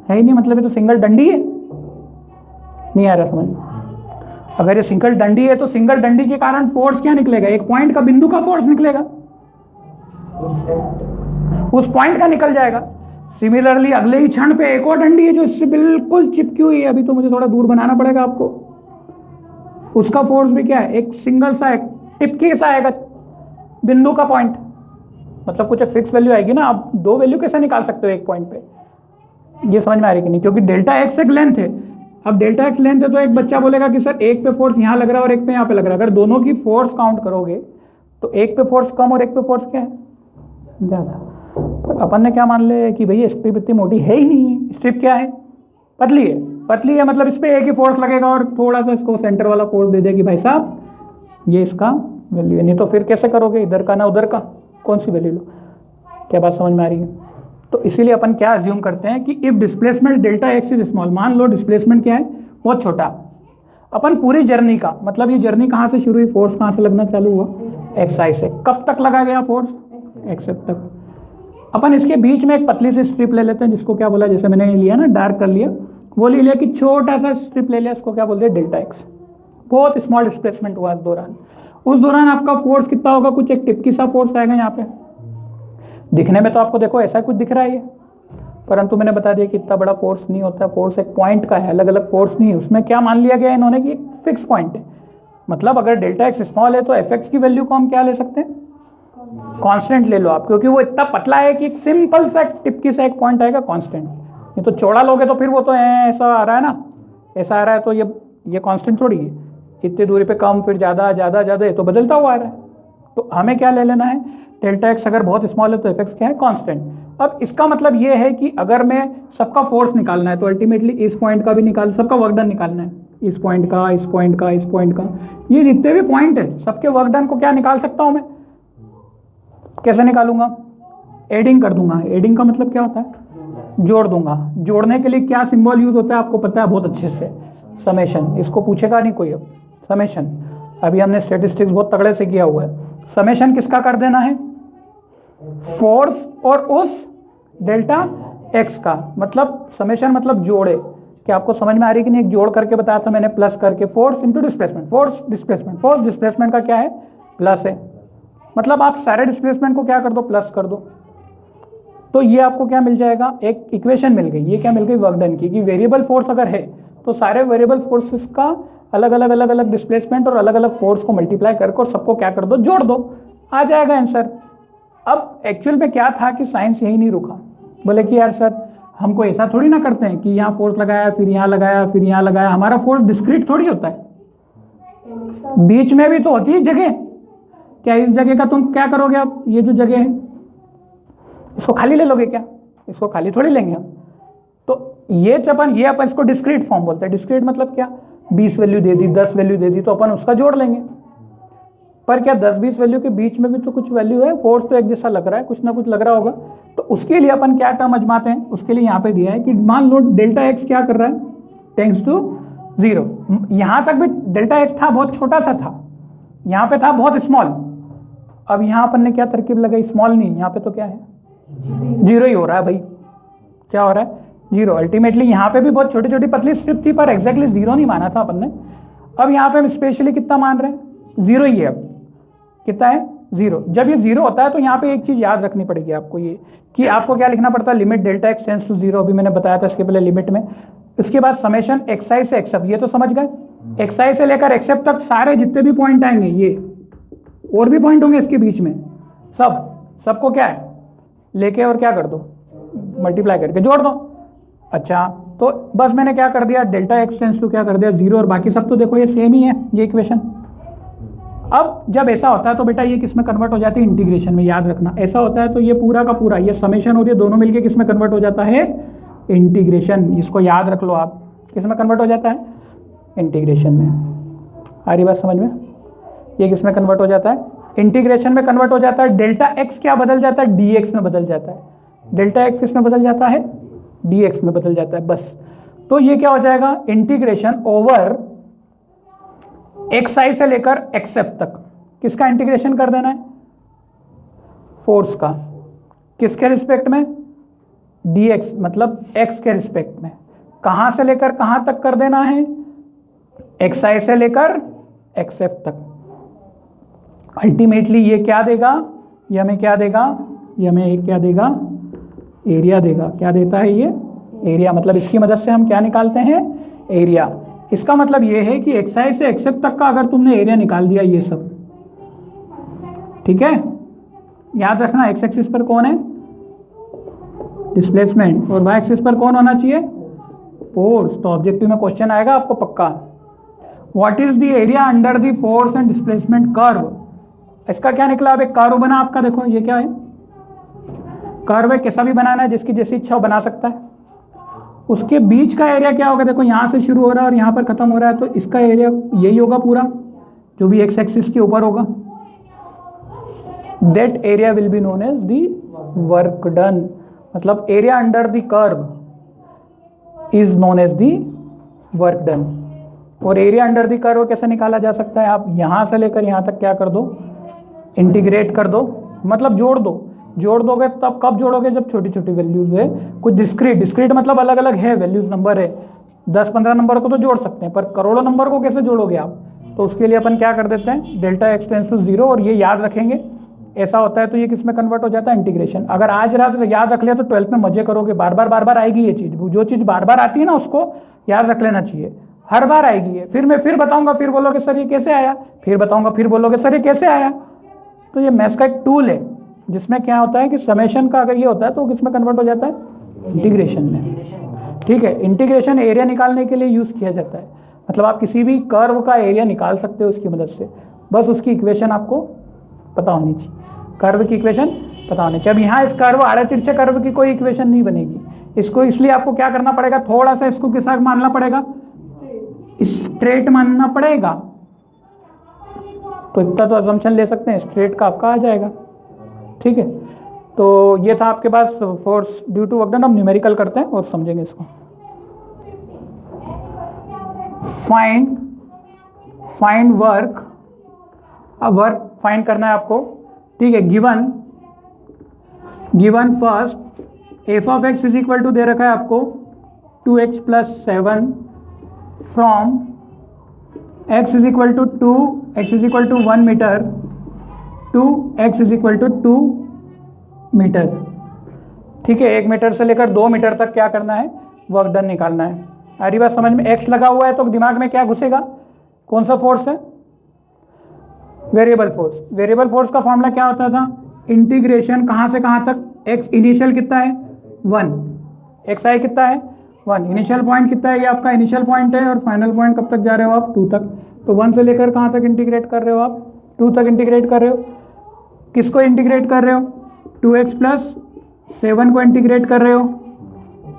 है ही नहीं, मतलब ये तो सिंगल डंडी है। नहीं आ रहा समझ? अगर ये सिंगल डंडी है तो सिंगल डंडी के कारण फोर्स क्या निकलेगा, एक पॉइंट का, बिंदु का फोर्स निकलेगा, उस पॉइंट का निकल जाएगा। सिमिलरली अगले ही क्षण पे एक और डंडी है जो इससे बिल्कुल चिपकी हुई है, अभी तो मुझे थोड़ा दूर बनाना पड़ेगा आपको, उसका फोर्स भी क्या है, एक सिंगल सा, एक टिपकी सा आएगा बिंदु का पॉइंट। मतलब कुछ एक फिक्स वैल्यू आएगी ना, आप 2 वैल्यू कैसे निकाल सकते हो एक पॉइंट पे, ये समझ में आ रही कि नहीं? क्योंकि डेल्टा एक्स एक लेंथ है। अब डेल्टा एक्स लेंथ है तो एक बच्चा बोलेगा कि सर एक पे फोर्स यहाँ लग रहा है और एक पे यहाँ पे लग रहा है। अगर दोनों की फोर्स काउंट करोगे तो एक पे फोर्स कम और एक पे फोर्स क्या है, ज़्यादा। पर अपन ने क्या मान लिया कि भाई स्ट्रिप इतनी मोटी है ही नहीं, स्ट्रिप क्या है, पतली है। पतली है मतलब इस पर एक ही फोर्स लगेगा और थोड़ा सा इसको सेंटर वाला फोर्स दे देगी, भाई साहब ये इसका वैल्यू है। नहीं तो फिर कैसे करोगे, इधर का ना उधर का, कौन सी वैल्यू लो? क्या बात समझ में आ रही है? तो इसीलिए अपन क्या अज्यूम करते हैं कि if displacement delta x is small, मान लो डिस्प्लेसमेंट क्या है, बहुत छोटा। अपन पूरी जर्नी का मतलब ये जर्नी कहाँ से शुरू हुई, फोर्स कहाँ से लगना चालू हुआ, एक्स आई से। कब तक लगा गया फोर्स, एक्स तक। अपन इसके बीच में एक पतली सी स्ट्रिप ले लेते हैं जिसको क्या बोला, जैसे मैंने लिया ना डार्क कर लिया, वो ले लिया कि छोटा सा स्ट्रिप ले लिया, इसको क्या बोलते हैं, डेल्टा एक्स। बहुत स्मॉल डिस्प्लेसमेंट हुआ इस दौरान। उस दौरान आपका फोर्स कितना होगा, कुछ एक टिपकी सा फोर्स आएगा यहाँ पे। दिखने में तो आपको देखो ऐसा कुछ दिख रहा है ये, परंतु मैंने बता दिया कि इतना बड़ा फोर्स नहीं होता है। फोर्स एक पॉइंट का है, अलग अलग फोर्स नहीं है। उसमें क्या मान लिया गया इन्होंने कि एक फिक्स पॉइंट है। मतलब अगर डेल्टा एक्स स्मॉल है तो एफ एक्स की वैल्यू को हम क्या ले सकते हैं, कांस्टेंट ले लो आप, क्योंकि वो इतना पतला है कि एक सिंपल सा टिपकी सा एक पॉइंट आएगा कांस्टेंट। ये तो चौड़ा लोगे तो फिर वो तो ऐसा आ रहा है ना, ऐसा आ रहा है, तो ये कांस्टेंट थोड़ी है। इतनी दूरी पे कम, फिर ज़्यादा ज़्यादा ज़्यादा, ये तो बदलता हुआ आ रहा है। तो हमें क्या ले लेना है, डेल्टा एक्स अगर बहुत स्मॉल है तो एफ एक्स क्या है, कांस्टेंट। अब इसका मतलब ये है कि अगर मैं सबका फोर्स निकालना है तो अल्टीमेटली इस पॉइंट का भी निकाल, सबका वर्क डन निकालना है, इस पॉइंट का, इस पॉइंट का, इस पॉइंट का, ये जितने भी पॉइंट है सबके वर्क डन को क्या निकाल सकता हूं मैं, कैसे निकालूंगा, एडिंग कर दूंगा। एडिंग का मतलब क्या होता है, जोड़ दूंगा। जोड़ने के लिए क्या सिंबल यूज होता है आपको पता है बहुत अच्छे से, समेशन। इसको पूछेगा नहीं कोई अब, समेशन। अभी हमने स्टैटिस्टिक्स बहुत तगड़े से किया हुआ है। समेशन किसका कर देना है, फोर्स और उस डेल्टा एक्स का, मतलब समेशन मतलब जोड़े। क्या आपको समझ में आ रही कि नहीं, एक जोड़ करके बताया था मैंने, प्लस करके, force into displacement, force displacement, force displacement का क्या है, प्लस है, मतलब आप सारे डिस्प्लेसमेंट को क्या कर दो, प्लस कर दो। तो ये आपको क्या मिल जाएगा, एक इक्वेशन मिल गई। ये क्या मिल गई, वर्क डन की, कि वेरिएबल फोर्स अगर है तो सारे वेरिएबल फोर्सेस का अलग अलग डिस्प्लेसमेंट और अलग अलग फोर्स को मल्टीप्लाई करके और सबको क्या कर दो, जोड़ दो, आ जाएगा आंसर। अब एक्चुअल में क्या था कि साइंस यही नहीं रुका, बोले कि यार सर हमको ऐसा थोड़ी ना करते हैं कि यहाँ फोर्स लगाया, फिर यहाँ लगाया, फिर यहाँ लगाया, हमारा फोर्स डिस्क्रीट थोड़ी होता है, बीच में भी तो होती है जगह। क्या इस जगह का तुम क्या करोगे, आप ये जो जगह है इसको खाली ले लोगे क्या, इसको खाली थोड़ी लेंगे हम। तो ये अपन इसको डिस्क्रीट फॉर्म बोलते हैं। डिस्क्रीट मतलब क्या, 20 वैल्यू दे दी, 10 वैल्यू दे दी, तो अपन उसका जोड़ लेंगे। पर क्या 10-20 वैल्यू के बीच में भी तो कुछ वैल्यू है, फोर्स तो एक जैसा लग रहा है, कुछ ना कुछ लग रहा होगा। तो उसके लिए अपन क्या टर्म आजमाते हैं, उसके लिए यहाँ पे दिया है कि मान लो डेल्टा एक्स क्या कर रहा है, टेंड्स टू 0। यहाँ तक भी डेल्टा एक्स था बहुत छोटा सा था, यहाँ पे था बहुत स्मॉल। अब यहाँ अपन ने क्या तरकीब लगाई, स्मॉल नहीं, यहाँ पे तो क्या है, 0 ही हो रहा है भाई। क्या हो रहा है, 0। अल्टीमेटली यहाँ पे भी बहुत छोटी छोटी पतली स्ट्रिप थी, पर एग्जैक्टली 0 नहीं माना था अपन ने। अब यहाँ पे हम स्पेशली कितना मान रहे हैं, 0 ही है। अब कितना है, 0। जब ये 0 होता है तो यहाँ पे एक चीज याद रखनी पड़ेगी आपको, ये कि आपको क्या लिखना पड़ता है, limit delta X tends to 0। अभी मैंने बताया था इसके पहले लिमिट में। इसके बाद समेशन एक्स आई से एक्स एफ, ये तो समझ गए। एक्स आई से लेकर एक्स एफ तक सारे जितने भी पॉइंट आएंगे, ये और भी पॉइंट होंगे इसके बीच में, सबको क्या है लेके और क्या कर दो, मल्टीप्लाई करके जोड़ दो। अच्छा, तो बस मैंने क्या कर दिया, डेल्टा एक्स टेंड्स टू क्या कर दिया, 0, और बाकी सब तो देखो ये सेम ही है, ये इक्वेशन। अब जब ऐसा होता है तो बेटा ये किस में कन्वर्ट हो जाती है, इंटीग्रेशन में। याद रखना, ऐसा होता है तो ये पूरा का पूरा, ये समेशन और ये दोनों मिलके किस में कन्वर्ट हो जाता है, इंटीग्रेशन। इसको याद रख लो आप, किस में कन्वर्ट हो जाता है, इंटीग्रेशन में। आ रही बात समझ में, ये किस में कन्वर्ट हो जाता है, इंटीग्रेशन में कन्वर्ट हो जाता है। डेल्टा एक्स क्या बदल जाता है, डी एक्स में बदल जाता है। डेल्टा एक्स किस में बदल जाता है, डी एक्स में बदल जाता है, बस। तो ये क्या हो जाएगा, इंटीग्रेशन ओवर एक्स आई से लेकर एक्स एफ तक, किसका इंटीग्रेशन कर देना है, फोर्स का। किसके रिस्पेक्ट में, डी एक्स, मतलब एक्स के रिस्पेक्ट में। कहां से लेकर कहां तक कर देना है, एक्स आई से लेकर एक्स एफ तक। अल्टीमेटली ये क्या देगा, ये हमें क्या देगा, ये हमें एक क्या देगा, एरिया देगा। क्या देता है ये, एरिया। मतलब इसकी मदद से हम क्या निकालते हैं, एरिया। इसका मतलब ये है कि एक्स आई से एक्स एफ तक का अगर तुमने एरिया निकाल दिया, ये सब ठीक है। याद रखना, एक्स एक्सिस पर कौन है, डिस्प्लेसमेंट, और वाई एक्सिस पर कौन होना चाहिए, फोर्स। तो ऑब्जेक्टिव में क्वेश्चन आएगा आपको पक्का, what is the area under the force and displacement curve. इसका क्या निकला, अब एक कर्व बना आपका, देखो ये क्या है, कर्व है, कैसा भी बनाना है, जिसकी जैसी इच्छा हो बना सकता है। उसके बीच का एरिया क्या होगा, देखो यहाँ से शुरू हो रहा है और यहाँ पर खत्म हो रहा है, तो इसका एरिया यही होगा पूरा, जो भी एक्स एक्सिस के ऊपर होगा। That area will be known as the work done. मतलब area under the curve is known as the work done. और एरिया अंडर द कर्व कैसे निकाला जा सकता है, आप यहाँ से लेकर यहाँ तक क्या कर दो, इंटीग्रेट कर दो, मतलब जोड़ दो। जोड़ दोगे तब कब जोड़ोगे, जब छोटी छोटी वैल्यूज है, कुछ डिस्क्रीट मतलब अलग अलग है वैल्यूज, नंबर है, 10-15 नंबर को तो जोड़ सकते हैं, पर करोड़ों नंबर को कैसे जोड़ोगे आप। तो उसके लिए अपन क्या कर देते हैं, डेल्टा एक्स टेंड्स टू 0, और ये याद रखेंगे। ऐसा होता है तो ये किस में कन्वर्ट हो जाता है, इंटीग्रेशन। अगर आज रात याद रख लिया तो 12th में मजे करोगे, बार बार आएगी ये चीज़। जो चीज़ बार बार आती है ना उसको याद रख लेना चाहिए, हर बार आएगी ये। फिर मैं फिर बताऊंगा, फिर बोलोगे सर ये कैसे आया, फिर बताऊंगा, फिर बोलोगे सर ये कैसे आया। तो ये मैथ्स का एक टूल है जिसमें क्या होता है कि समेशन का अगर ये होता है तो किस में कन्वर्ट हो जाता है, इंटीग्रेशन में। ठीक है, इंटीग्रेशन एरिया निकालने के लिए यूज़ किया जाता है। मतलब आप किसी भी कर्व का एरिया निकाल सकते हो उसकी मदद से, बस उसकी इक्वेशन आपको पता होनी चाहिए, कर्व की इक्वेशन पता होनी चाहिए। अब यहाँ इस कर्व आड़े तिरछे कर्व की कोई इक्वेशन नहीं बनेगी, इसको इसलिए आपको क्या करना पड़ेगा, थोड़ा सा इसको किस तरह मानना पड़ेगा, स्ट्रेट मानना पड़ेगा। तो इतना तो अजम्पशन ले सकते हैं, स्ट्रेट का आपका आ जाएगा। ठीक है, तो ये था आपके पास force due to work done. अब न्यूमेरिकल करते हैं और समझेंगे इसको। फाइंड वर्क, अब वर्क फाइंड करना है आपको। ठीक है, given first F of X is equal to दे रखा है आपको 2x + 7 from x is equal to 2, x is equal to 1 metre to x is equal to 2 metre. ठीक है, 1 मीटर से लेकर 2 मीटर तक क्या करना है, वर्क डन निकालना है। आ रही बात समझ में? x लगा हुआ है तो दिमाग में क्या घुसेगा, कौन सा फोर्स है, वेरिएबल फोर्स। वेरिएबल फोर्स का फॉर्मूला क्या होता था, इंटीग्रेशन कहाँ से कहाँ तक, x इनिशियल कितना है 1, x आई कितना है 1, इनिशियल पॉइंट कितना है, ये आपका इनिशियल पॉइंट है, और फाइनल पॉइंट कब तक जा रहे हो आप 2 तक। तो 1 से लेकर कहाँ तक इंटीग्रेट कर रहे हो आप, 2 तक इंटीग्रेट कर रहे हो। किसको इंटीग्रेट कर रहे हो, 2x + 7 को इंटीग्रेट कर रहे हो,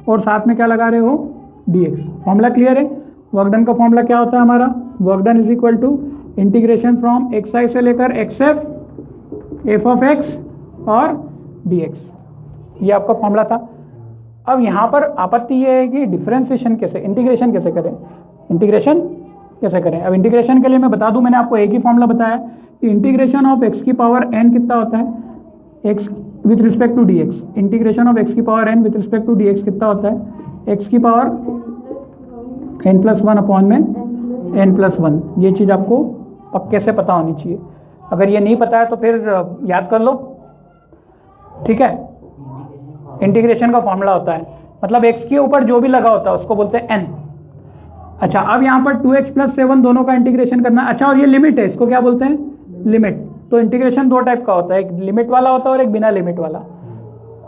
और साथ में क्या लगा रहे हो, dx। फॉर्मूला क्लियर है? वर्क डन का फॉर्मूला क्या होता है हमारा, work done is equal to integration from xi से लेकर xf f ऑफ x और dx। ये आपका फॉर्मूला था। अब यहाँ पर आपत्ति ये है कि डिफरेंशिएशन कैसे, इंटीग्रेशन कैसे करें, इंटीग्रेशन कैसे करें। अब इंटीग्रेशन के लिए मैं बता दूं, मैंने आपको एक ही फॉर्मूला बताया कि इंटीग्रेशन ऑफ x की पावर n कितना होता है, x with respect to dx। Integration of x की power n with respect to dx कितना होता है, x की पावर n+1 अपॉन में n+1। ये चीज़ आपको पक्के से पता होनी चाहिए। अगर ये नहीं पता है तो फिर याद कर लो। ठीक है, इंटीग्रेशन का फॉर्मूला होता है, मतलब x के ऊपर जो भी लगा होता है उसको बोलते हैं n। अच्छा, अब यहाँ पर 2x + 7 दोनों का इंटीग्रेशन करना है। अच्छा, और ये लिमिट है, इसको क्या बोलते हैं, लिमिट। तो इंटीग्रेशन 2 टाइप का होता है, एक लिमिट वाला होता है और एक बिना लिमिट वाला।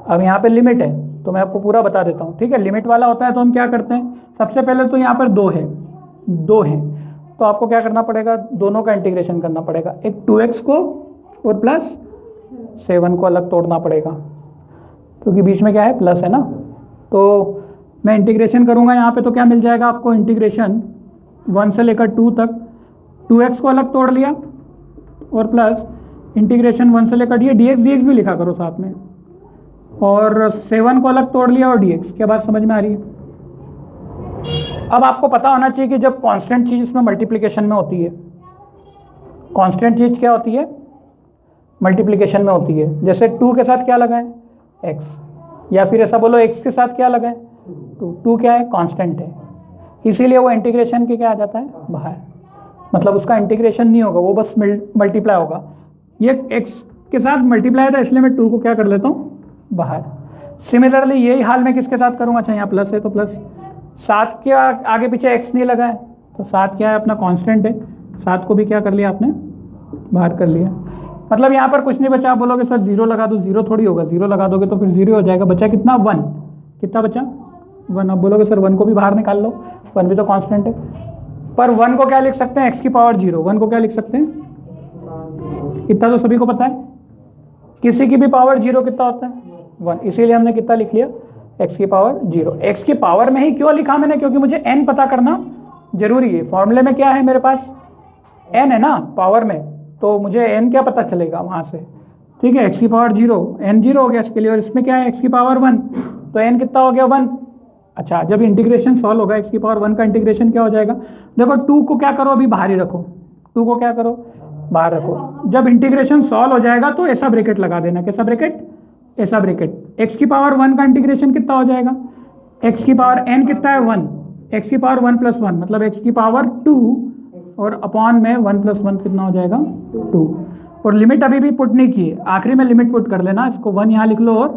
अब यहाँ पे लिमिट है तो मैं आपको पूरा बता देता हूँ। ठीक है, लिमिट वाला होता है तो हम क्या करते हैं, सबसे पहले तो यहाँ पर 2 है तो आपको क्या करना पड़ेगा, दोनों का इंटीग्रेशन करना पड़ेगा। एक 2x को और +7 को अलग तोड़ना पड़ेगा, क्योंकि बीच में क्या है, प्लस है ना। तो मैं इंटीग्रेशन करूँगा यहाँ पे तो क्या मिल जाएगा आपको, इंटीग्रेशन 1 से लेकर 2 तक, 2x को अलग तोड़ लिया और प्लस इंटीग्रेशन 1 से लेकर ये dx भी लिखा करो साथ में, और 7 को अलग तोड़ लिया और dx। क्या बात समझ में आ रही है? अब आपको पता होना चाहिए कि जब कांस्टेंट चीज़ इसमें मल्टीप्लिकेशन में होती है, कांस्टेंट चीज़ क्या होती है, मल्टीप्लिकेशन में होती है। जैसे 2 के साथ क्या लगा है, x, या फिर ऐसा बोलो x के साथ क्या लगा है 2 क्या है, कांस्टेंट है, इसीलिए वो इंटीग्रेशन के क्या आ जाता है, बाहर। मतलब उसका इंटीग्रेशन नहीं होगा, वो बस मल्टीप्लाई होगा। ये x के साथ मल्टीप्लाई था इसलिए मैं 2 को क्या कर लेता हूँ, बाहर। सिमिलरली यही हाल मैं किसके साथ करूँगा, अच्छा यहाँ प्लस है तो प्लस, 7 के आगे पीछे x नहीं लगा है तो 7 क्या है, अपना कांस्टेंट है, 7 को भी क्या कर लिया आपने, बाहर कर लिया। मतलब यहाँ पर कुछ नहीं बचा। आप बोलोगे सर 0 लगा दो, 0 थोड़ी होगा, 0 लगा दोगे तो फिर 0 हो जाएगा। बचा कितना, 1। कितना बचा, 1। अब बोलोगे सर 1 को भी बाहर निकाल लो, 1 भी तो कांस्टेंट है। पर 1 को क्या लिख सकते हैं, x की पावर 0। 1 को क्या लिख सकते हैं, इतना तो सभी को पता है, किसी की भी पावर 0 कितना होता है, 1। इसीलिए हमने कितना लिख लिया, x की पावर 0। x की पावर में ही क्यों लिखा मैंने, क्योंकि मुझे n पता करना जरूरी है। फॉर्मूले में क्या है मेरे पास, n है ना पावर में, तो मुझे n क्या पता चलेगा वहाँ से। ठीक है, x की पावर 0, n 0 हो गया इसके लिए, और इसमें क्या है, x की पावर 1, तो n कितना हो गया, 1। अच्छा, जब इंटीग्रेशन सॉल्व होगा x की पावर 1 का इंटीग्रेशन क्या हो जाएगा, देखो 2 को क्या करो, अभी बाहर ही रखो, 2 को क्या करो, बाहर रखो। जब इंटीग्रेशन सॉल्व हो जाएगा तो ऐसा ब्रैकेट लगा देना, कैसा ब्रैकेट, ऐसा ब्रैकेट। x की पावर 1 का इंटीग्रेशन कितना हो जाएगा, x की पावर n कितना है, 1, x की पावर 1 + 1 मतलब x की पावर 2, और अपॉन में 1 + 1 कितना हो जाएगा, 2। और लिमिट अभी भी पुट नहीं की है, आखिरी में लिमिट पुट कर लेना, इसको 1 यहाँ लिख लो और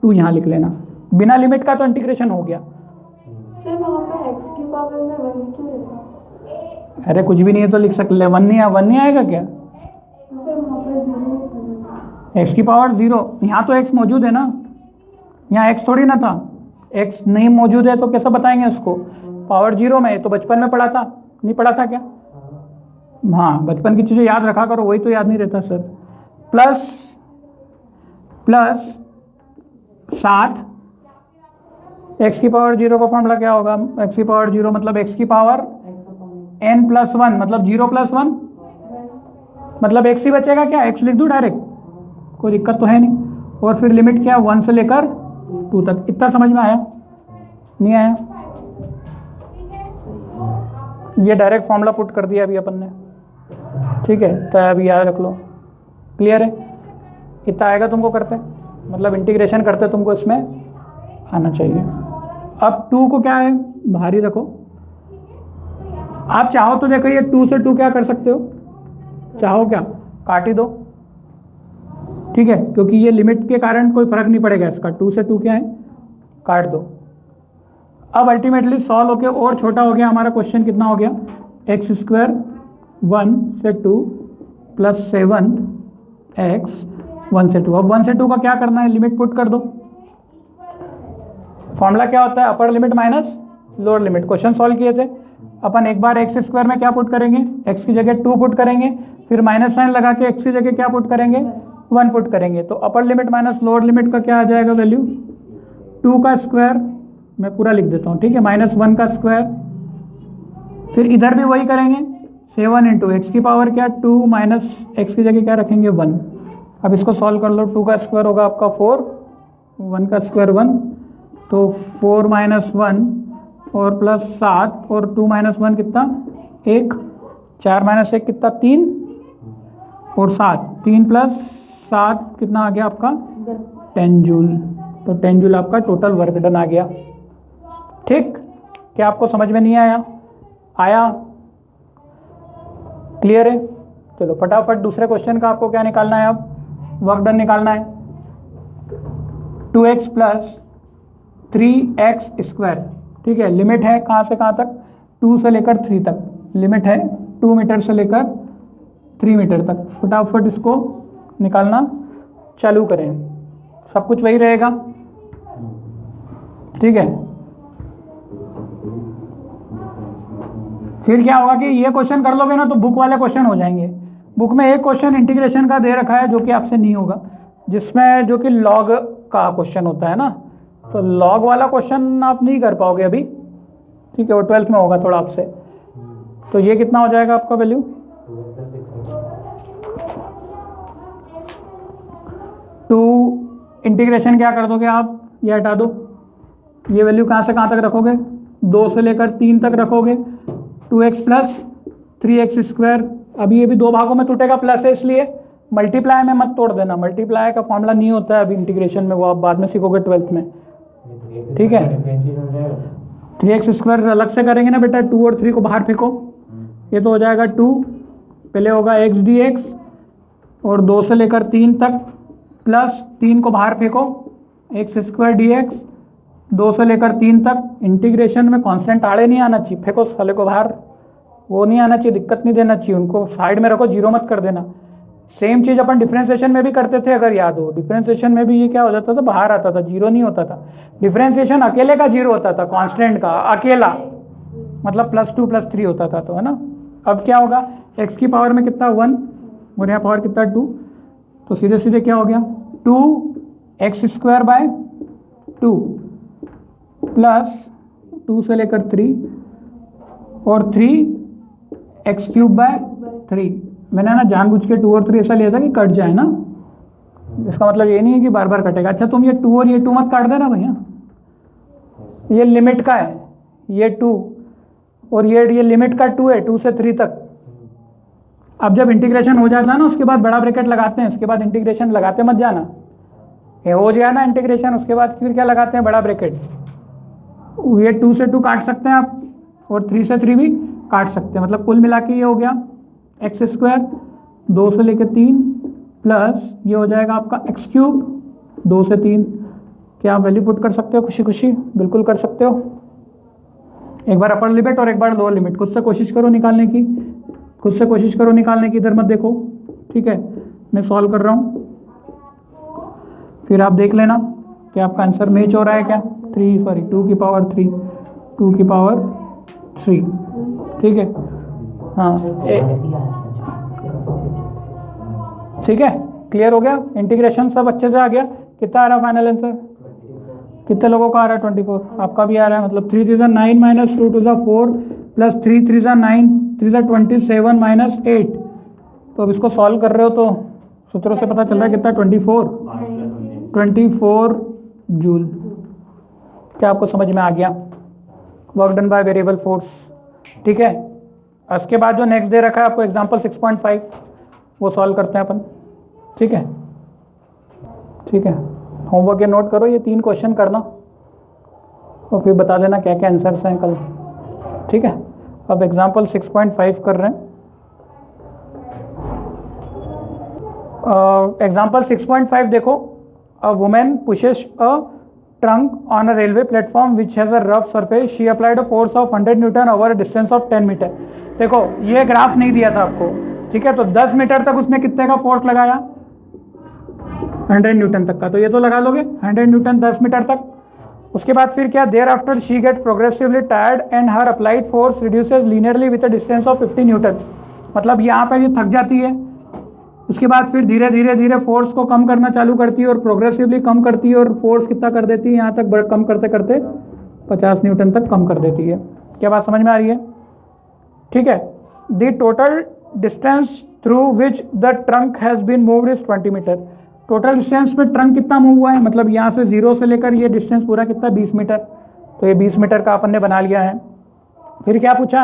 2 यहाँ लिख लेना। बिना लिमिट का तो इंटीग्रेशन हो गया। सर वहाँ पर x की पावर में 1 क्यों लिखा? अरे कुछ भी नहीं है तो लिख सकते, 1 नहीं आएगा क्या, सर वहाँ पर 0 एक्स की पावर 0, यहाँ तो एक्स मौजूद है ना, यहाँ एक्स थोड़ी ना था, एक्स नहीं मौजूद है तो कैसे बताएंगे उसको, पावर 0 में। तो बचपन में पढ़ा था, नहीं पढ़ा था क्या? हाँ, बचपन की चीज़ें याद रखा करो, वही तो याद नहीं रहता सर। प्लस 7, एक्स की पावर 0 का फॉर्मूला क्या होगा? एक्स की पावर 0 मतलब एक्स की पावर n+1 मतलब 0+1 मतलब एक्स ही बचेगा क्या? एक्स लिख दूँ डायरेक्ट, कोई दिक्कत तो है नहीं। और फिर लिमिट क्या, 1 से लेकर 2 तक। इतना समझ में आया? नहीं आया? ये डायरेक्ट फॉर्मूला पुट कर दिया अभी अपन ने, ठीक है? तो अभी याद रख लो, क्लियर है? इतना आएगा तुमको करते, मतलब इंटीग्रेशन करते तुमको इसमें आना चाहिए। अब 2 को क्या है, बाहर ही रखो। आप चाहो तो देखो, ये 2 से 2 क्या कर सकते हो, चाहो क्या काट ही दो, ठीक है? क्योंकि ये लिमिट के कारण कोई फर्क नहीं पड़ेगा इसका, 2 से 2 क्या है, काट दो। अब अल्टीमेटली सॉल्व होके और छोटा हो गया हमारा क्वेश्चन, कितना हो गया, x² 1 से 2 + 7x 1 से 2। अब 1 से 2 का क्या करना है, लिमिट पुट कर दो। फॉर्मूला क्या होता है, upper limit minus lower limit. Question solve किए थे अपन, एक बार x² में क्या पुट करेंगे, x की जगह 2 पुट करेंगे, फिर माइनस साइन लगा के x की जगह क्या पुट करेंगे, 1 पुट करेंगे। तो upper limit minus lower limit का क्या आ जाएगा वैल्यू, 2 का स्क्वायर, मैं पूरा लिख देता हूँ, ठीक है, -1 का स्क्वायर। फिर इधर भी वही करेंगे, 7 × x की पावर क्या, 2 माइनस x की जगह क्या रखेंगे, 1। अब इसको सॉल्व कर लो, 2 का स्क्वायर होगा आपका 4, 1 का स्क्वायर 1, तो 4 - 1 और +7 और 2 - 1 कितना, 1, 4 - 1 कितना, 3 और 7, 3 + 7 कितना आ गया आपका, 10 जूल। तो 10 जूल आपका टोटल वर्क डन आ गया। ठीक, क्या आपको समझ में नहीं आया? आया? क्लियर है? चलो फटाफट दूसरे क्वेश्चन का आपको क्या निकालना है, अब वर्क डन निकालना है। 2x + 3x², ठीक है, लिमिट है कहाँ से कहाँ तक, 2 से लेकर 3 तक, लिमिट है 2 मीटर से लेकर 3 मीटर तक। फटाफट इसको निकालना चालू करें, सब कुछ वही रहेगा, ठीक है। फिर क्या होगा कि ये क्वेश्चन कर लोगे ना तो बुक वाले क्वेश्चन हो जाएंगे। बुक में एक क्वेश्चन इंटीग्रेशन का दे रखा है जो कि आपसे नहीं होगा, जिसमें जो कि लॉग का क्वेश्चन होता है ना, तो लॉग वाला क्वेश्चन आप नहीं कर पाओगे अभी, ठीक है, वो 12th में होगा थोड़ा आपसे। तो ये कितना हो जाएगा आपका वैल्यू, 2 इंटीग्रेशन क्या कर दोगे आप, ये हटा दो, ये वैल्यू कहाँ से कहाँ तक रखोगे, 2 से लेकर 3 तक रखोगे, 2x + 3x²। अभी ये भी 2 भागों में टूटेगा, प्लस है इसलिए मल्टीप्लाई में मत तोड़ देना, मल्टीप्लाई का फॉर्मूला नहीं होता है अभी इंटीग्रेशन में, वो आप बाद में सीखोगे 12th में, ठीक है। 3x² अलग से करेंगे ना बेटा, 2 और 3 को बाहर फेंको, ये तो हो जाएगा 2, पहले होगा x dx और 2 से लेकर 3 तक, प्लस 3 को बाहर फेंको, x² dx 2 से लेकर 3 तक। इंटीग्रेशन में कांस्टेंट आड़े नहीं आना चाहिए, फेंको साले को बाहर, वो नहीं आना चाहिए, दिक्कत नहीं देना चाहिए, उनको साइड में रखो, जीरो मत कर देना। सेम चीज़ अपन डिफरेंशिएशन में भी करते थे, अगर याद हो, डिफरेंशिएशन में भी ये क्या हो जाता था, बाहर आता था, जीरो नहीं होता था। डिफरेंशिएशन अकेले का जीरो होता था, कांस्टेंट का अकेला, मतलब +2 + 3 होता था, तो है ना। अब क्या होगा, x की पावर में कितना 1 और यहाँ पावर कितना 2, तो सीधे सीधे क्या हो गया, 2x² / 2 प्लस 2 से लेकर 3 और 3x³ / 3। मैंने ना जानबूझ के 2 और 3 ऐसा लिया था कि कट जाए ना, इसका मतलब ये नहीं है कि बार बार कटेगा। अच्छा तुम ये 2 और ये 2 मत काट देना भैया, ये लिमिट का है, ये 2 और ये लिमिट का 2 है, 2 से 3 तक। अब जब इंटीग्रेशन हो जाता है ना, उसके बाद बड़ा ब्रैकेट लगाते हैं, उसके बाद इंटीग्रेशन लगाते मत जाना, ये हो जाए ना इंटीग्रेशन, उसके बाद फिर क्या लगाते हैं, बड़ा ब्रैकेट। ये 2 से 2 काट सकते हैं आप और 3 से 3 भी काट सकते हैं, मतलब कुल मिला के ये हो गया x² 2 से लेकर 3 प्लस ये हो जाएगा आपका x³ 2 से 3। क्या आप वैल्यू पुट कर सकते हो खुशी खुशी, बिल्कुल कर सकते हो। एक बार अपर लिमिट और एक बार लोअर लिमिट, खुद से कोशिश करो निकालने की, खुद से कोशिश करो निकालने की, इधर मत देखो, ठीक है। मैं सॉल्व कर रहा हूँ, फिर आप देख लेना कि आपका आंसर मैच हो रहा है क्या। 2 की पावर 3, 2 की पावर 3, ठीक है। हाँ ठीक है, क्लियर हो गया। इंटीग्रेशन सब अच्छे से आ गया। कितना आ रहा है फाइनल आंसर? कितने लोगों का आ रहा है? 24। आपका भी आ रहा है, मतलब 3 3 9 माइनस 2 2 4 प्लस 3 3 9 3 27 माइनस 8। तो अब इसको सॉल्व कर रहे हो तो सूत्रों से पता चल रहा है कितना? 24 जूल। क्या आपको समझ में आ गया? Work done by variable force, ठीक है। इसके बाद जो नेक्स्ट दे रखा है आपको एग्जांपल 6.5, वो सॉल्व करते हैं अपन, ठीक है। ठीक है, होमवर्क ये नोट करो, ये 3 क्वेश्चन करना और फिर बता देना क्या क्या आंसर्स हैं कल, ठीक है। अब एग्जांपल 6.5 कर रहे हैं। एग्जांपल 6.5 देखो, a women pushes a trunk on a railway platform which has a rough surface, she applied a force of 100 newton over a distance of 10 metre. देखो ये ग्राफ नहीं दिया था आपको, ठीक है। तो 10 मीटर तक उसने कितने का फोर्स लगाया? 100 न्यूटन तक का। तो ये तो लगा लोगे 100 न्यूटन 10 मीटर तक। उसके बाद फिर क्या? Thereafter she get progressively tired and her applied force reduces linearly with a distance of 50 newton. मतलब यहाँ पर ये थक जाती है, उसके बाद फिर धीरे धीरे धीरे फोर्स को कम करना चालू करती है और प्रोग्रेसिवली कम करती है और फोर्स कितना कर देती है? यहाँ तक कम करते करते 50 न्यूटन तक कम कर देती है। क्या बात समझ में आ रही है? ठीक है। The total distance through which the trunk has been moved is 20 metre. Total distance में ट्रंक कितना मूव हुआ है? मतलब यहाँ से 0 से लेकर ये डिस्टेंस पूरा कितना? 20 मीटर। तो ये 20 मीटर का अपन ने बना लिया है। फिर क्या पूछा है?